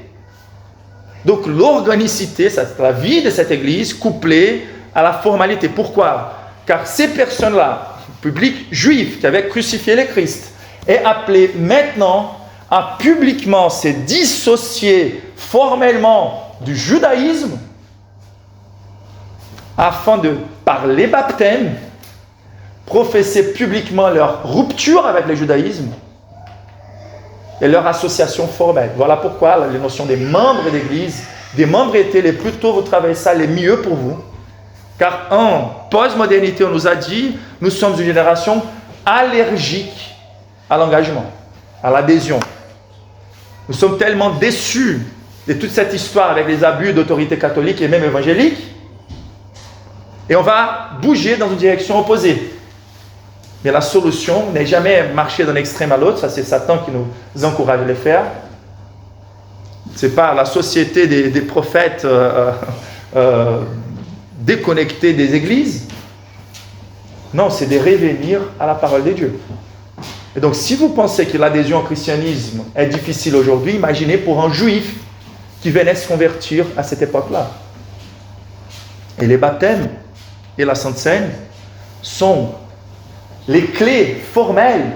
Donc l'organicité, c'est la vie de cette église couplée à la formalité. Pourquoi? Car ces personnes-là, public juif qui avaient crucifié le Christ, est appelé maintenant à publiquement se dissocier formellement du judaïsme afin de, par les baptêmes, professer publiquement leur rupture avec le judaïsme et leur association formelle. Voilà pourquoi les notions des membres d'église, des membres étaient les plus tôt vous travaillez ça, les mieux pour vous. Car en post-modernité, on nous a dit, nous sommes une génération allergique à l'engagement, à l'adhésion. Nous sommes tellement déçus de toute cette histoire avec les abus d'autorité catholique et même évangélique, et on va bouger dans une direction opposée. Mais la solution n'est jamais marcher d'un extrême à l'autre, ça c'est Satan qui nous encourage à le faire. C'est pas la société des prophètes déconnectés des églises. Non, c'est de revenir à la parole de Dieu. Et donc, si vous pensez que l'adhésion au christianisme est difficile aujourd'hui, imaginez pour un juif qui venait se convertir à cette époque-là. Et les baptêmes et la Sainte Seine sont les clés formelles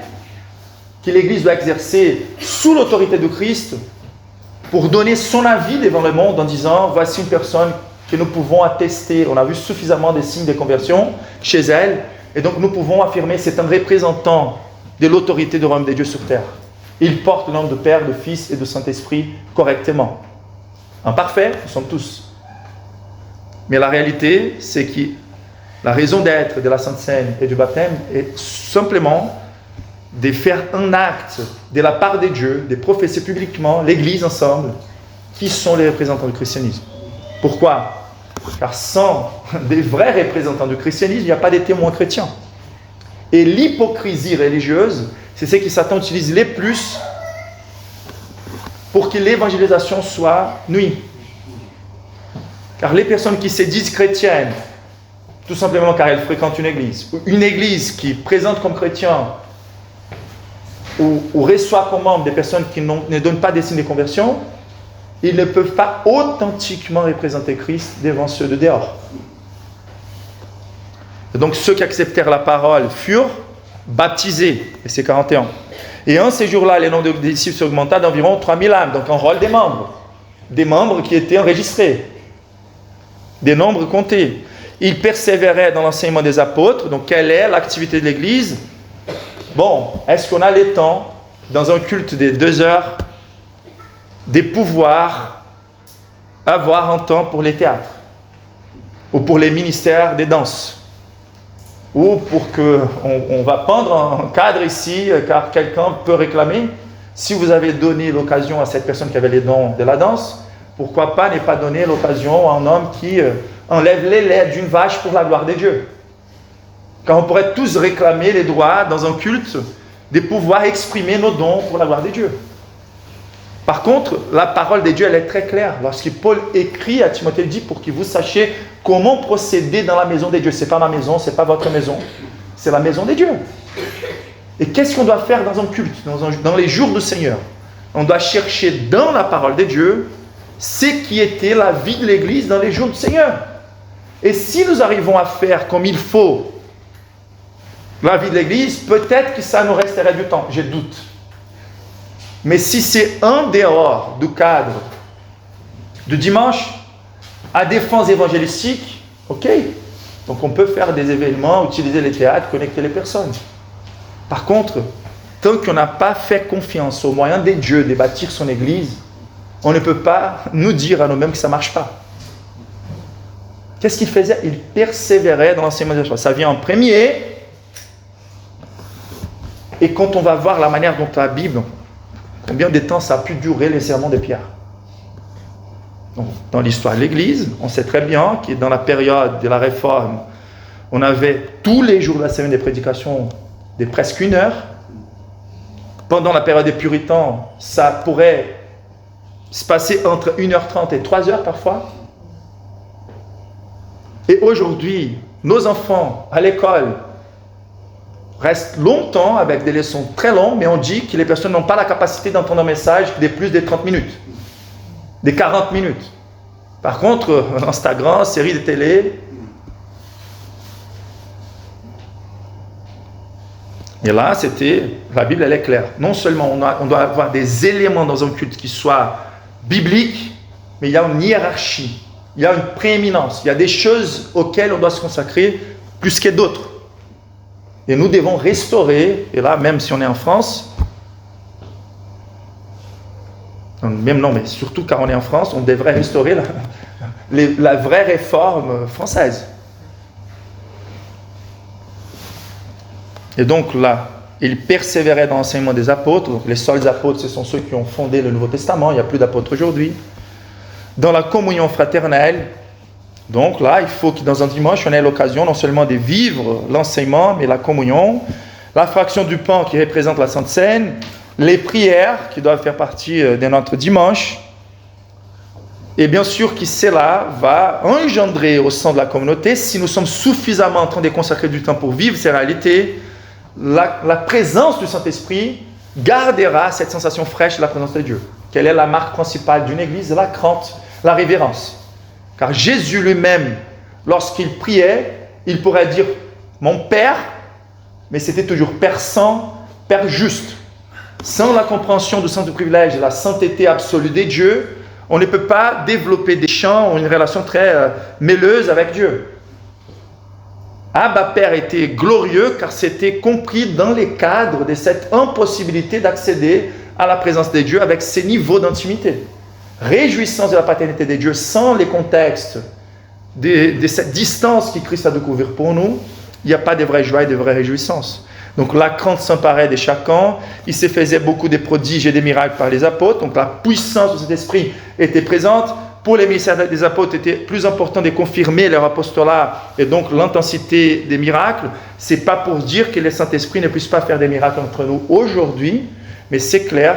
que l'Église doit exercer sous l'autorité de Christ pour donner son avis devant le monde en disant, voici une personne que nous pouvons attester, on a vu suffisamment des signes de conversion chez elle, et donc nous pouvons affirmer, c'est un représentant de l'autorité du royaume de Dieu sur terre. Il porte le nom de Père, de Fils et de Saint-Esprit correctement. Imparfait, nous sommes tous. Mais la réalité, c'est que la raison d'être de la Sainte Seine et du baptême est simplement de faire un acte de la part de Dieu, de professer publiquement l'Église ensemble, qui sont les représentants du christianisme. Pourquoi ? Car sans des vrais représentants du christianisme, il n'y a pas de témoins chrétiens. Et l'hypocrisie religieuse, c'est ce que Satan utilise le plus pour que l'évangélisation soit nuit. Car les personnes qui se disent chrétiennes, tout simplement car elles fréquentent une église qui présente comme chrétien ou reçoit comme membre des personnes qui ne donnent pas des signes de conversion, ils ne peuvent pas authentiquement représenter Christ devant ceux de dehors. Et donc ceux qui acceptèrent la parole furent baptisés, et c'est 41. Et en ces jours-là, le nombre de disciples augmenta d'environ 3000 âmes, donc en rôle des membres qui étaient enregistrés, des nombres comptés. Ils persévéraient dans l'enseignement des apôtres. Donc quelle est l'activité de l'Église ? Bon, est-ce qu'on a le temps, dans un culte de 2 heures, de pouvoir avoir un temps pour les théâtres, ou pour les ministères des danses, ou pour qu'on va prendre un cadre ici, car quelqu'un peut réclamer, si vous avez donné l'occasion à cette personne qui avait les dons de la danse, pourquoi pas ne pas donner l'occasion à un homme qui enlève les laits d'une vache pour la gloire de Dieu. Car on pourrait tous réclamer les droits dans un culte de pouvoir exprimer nos dons pour la gloire de Dieu. Par contre, la parole de Dieu, elle est très claire. Lorsque Paul écrit à Timothée, il dit pour que vous sachiez comment procéder dans la maison de Dieu. Ce n'est pas ma maison, ce n'est pas votre maison, c'est la maison de Dieu. Et qu'est-ce qu'on doit faire dans un culte, dans les jours du Seigneur ? On doit chercher dans la parole de Dieu ce qui était la vie de l'Église dans les jours du Seigneur. Et si nous arrivons à faire comme il faut la vie de l'Église, peut-être que ça nous resterait du temps, je doute. Mais si c'est en dehors du cadre du dimanche, à des fins évangélistiques, ok. Donc on peut faire des événements, utiliser les théâtres, connecter les personnes. Par contre, tant qu'on n'a pas fait confiance aux moyens de Dieu de bâtir son Église, on ne peut pas nous dire à nous-mêmes que ça ne marche pas. Qu'est-ce qu'il faisait ? Il persévérait dans l'enseignement de la foi. Ça vient en premier. Et quand on va voir la manière dont la Bible, combien de temps ça a pu durer les sermons de Pierre ? Donc, dans l'histoire de l'Église, on sait très bien que dans la période de la Réforme, on avait tous les jours de la semaine des prédications de presque 1 heure. Pendant la période des Puritains, ça pourrait se passer entre 1h30 et 3h parfois. Et aujourd'hui, nos enfants à l'école restent longtemps avec des leçons très longues, mais on dit que les personnes n'ont pas la capacité d'entendre un message de plus de 30 minutes, de 40 minutes. Par contre, Instagram, séries de télé. Et là, la Bible, elle est claire. Non seulement on doit avoir des éléments dans un culte qui soient bibliques, mais il y a une hiérarchie, il y a une prééminence, il y a des choses auxquelles on doit se consacrer plus que d'autres. Et nous devons restaurer, et là, même si on est en France, même non, mais surtout car on est en France, on devrait restaurer la vraie réforme française. Et donc là, il persévérait dans l'enseignement des apôtres. Donc les seuls apôtres, ce sont ceux qui ont fondé le Nouveau Testament. Il n'y a plus d'apôtres aujourd'hui. Dans la communion fraternelle. Donc là, il faut que dans un dimanche, on ait l'occasion non seulement de vivre l'enseignement, mais la communion. La fraction du pain qui représente la Sainte Seine. Les prières qui doivent faire partie de notre dimanche. Et bien sûr que cela va engendrer au sein de la communauté, si nous sommes suffisamment en train de consacrer du temps pour vivre ces réalités, la présence du Saint-Esprit gardera cette sensation fraîche de la présence de Dieu. Quelle est la marque principale d'une église? La crainte, la révérence. Car Jésus lui-même, lorsqu'il priait, il pourrait dire « Mon Père », mais c'était toujours « Père saint, Père juste ». Sans la compréhension du saint privilège de la sainteté absolue de Dieu, on ne peut pas développer des chants ou une relation très mêleuse avec Dieu. Abba Père était glorieux car c'était compris dans les cadres de cette impossibilité d'accéder à la présence de Dieu avec ces niveaux d'intimité. Réjouissance de la paternité de Dieu sans les contextes de cette distance que Christ a découvert pour nous, il n'y a pas de vraie joie et de vraie réjouissance. Donc la crainte s'emparait de chacun, il se faisait beaucoup de prodiges et des miracles par les apôtres, donc la puissance de cet esprit était présente. Pour les ministères des apôtres, c'était plus important de confirmer leur apostolat et donc l'intensité des miracles. Ce n'est pas pour dire que le Saint-Esprit ne puisse pas faire des miracles entre nous aujourd'hui, mais c'est clair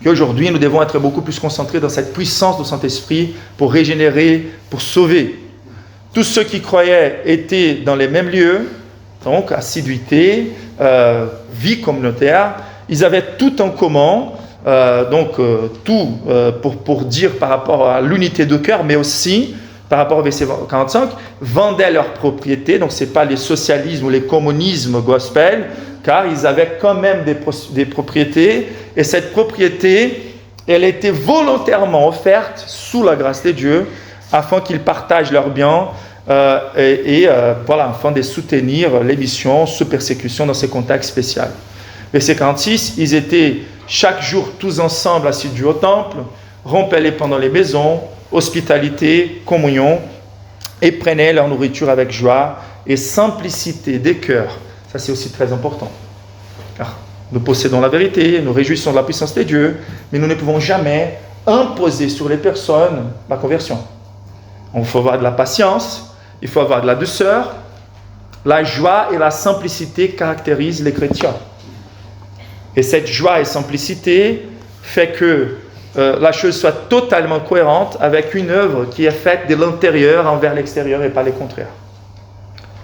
qu'aujourd'hui, nous devons être beaucoup plus concentrés dans cette puissance du Saint-Esprit pour régénérer, pour sauver. Tous ceux qui croyaient étaient dans les mêmes lieux, donc assiduité, vie communautaire, ils avaient tout en commun, tout pour dire par rapport à l'unité de cœur, mais aussi par rapport au verset 45, vendaient leurs propriétés, donc ce n'est pas les socialismes ou les communismes gospel, car ils avaient quand même des propriétés, et cette propriété, elle était volontairement offerte sous la grâce de Dieu, afin qu'ils partagent leurs biens, voilà, afin de soutenir les missions sous persécution dans ces contextes spéciaux. Verset 46, ils étaient chaque jour tous ensemble assidus au temple, rompaient les pains dans les maisons, hospitalité, communion, et prenaient leur nourriture avec joie et simplicité des cœurs. Ça c'est aussi très important. Car nous possédons la vérité, nous réjouissons de la puissance de Dieu, mais nous ne pouvons jamais imposer sur les personnes la conversion. Il faut avoir de la patience, il faut avoir de la douceur. La joie et la simplicité caractérisent les chrétiens. Et cette joie et simplicité fait que la chose soit totalement cohérente avec une œuvre qui est faite de l'intérieur envers l'extérieur et pas le contraire.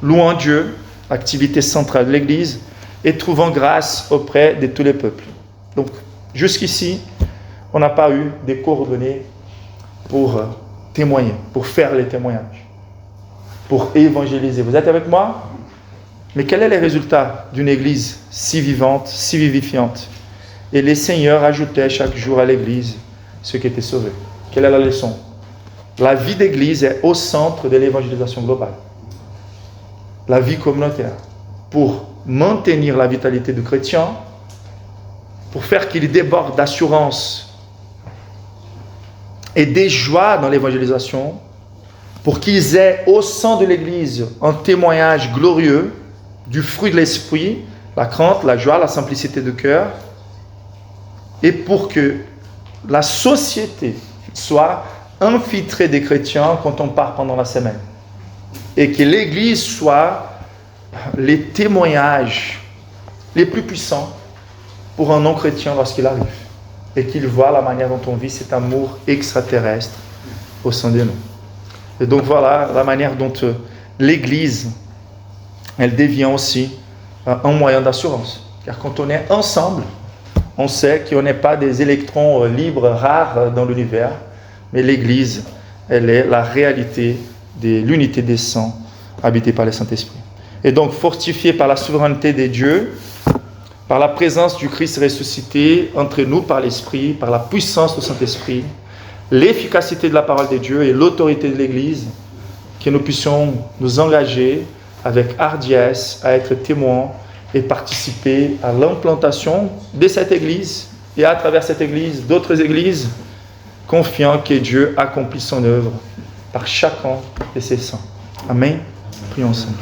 Louant Dieu, activité centrale de l'Église, et trouvant grâce auprès de tous les peuples. Donc, jusqu'ici, on n'a pas eu des coordonnées pour témoigner, pour faire les témoignages, pour évangéliser. Vous êtes avec moi? Mais quel est le résultat d'une Église si vivante, si vivifiante? Et les seigneurs ajoutaient chaque jour à l'Église ceux qui étaient sauvés. Quelle est la leçon? La vie d'Église est au centre de l'évangélisation globale. La vie communautaire. Pour maintenir la vitalité du chrétien, pour faire qu'il déborde d'assurance et des joies dans l'évangélisation, pour qu'ils aient au sein de l'Église un témoignage glorieux du fruit de l'esprit, la crainte, la joie, la simplicité de cœur, et pour que la société soit infiltrée des chrétiens quand on part pendant la semaine, et que l'Église soit les témoignages les plus puissants pour un non-chrétien lorsqu'il arrive, et qu'il voit la manière dont on vit cet amour extraterrestre au sein de nous. Et donc voilà la manière dont l'Église, elle devient aussi un moyen d'assurance. Car quand on est ensemble, on sait qu'on n'est pas des électrons libres, rares dans l'univers, mais l'Église, elle est la réalité de l'unité des saints habitée par le Saint-Esprit. Et donc fortifiée par la souveraineté de Dieu, par la présence du Christ ressuscité entre nous par l'Esprit, par la puissance du Saint-Esprit, l'efficacité de la parole de Dieu et l'autorité de l'Église, que nous puissions nous engager avec hardiesse à être témoins et participer à l'implantation de cette Église et à travers cette Église, d'autres Églises, confiant que Dieu accomplit son œuvre par chacun de ses saints. Amen. Prions ensemble.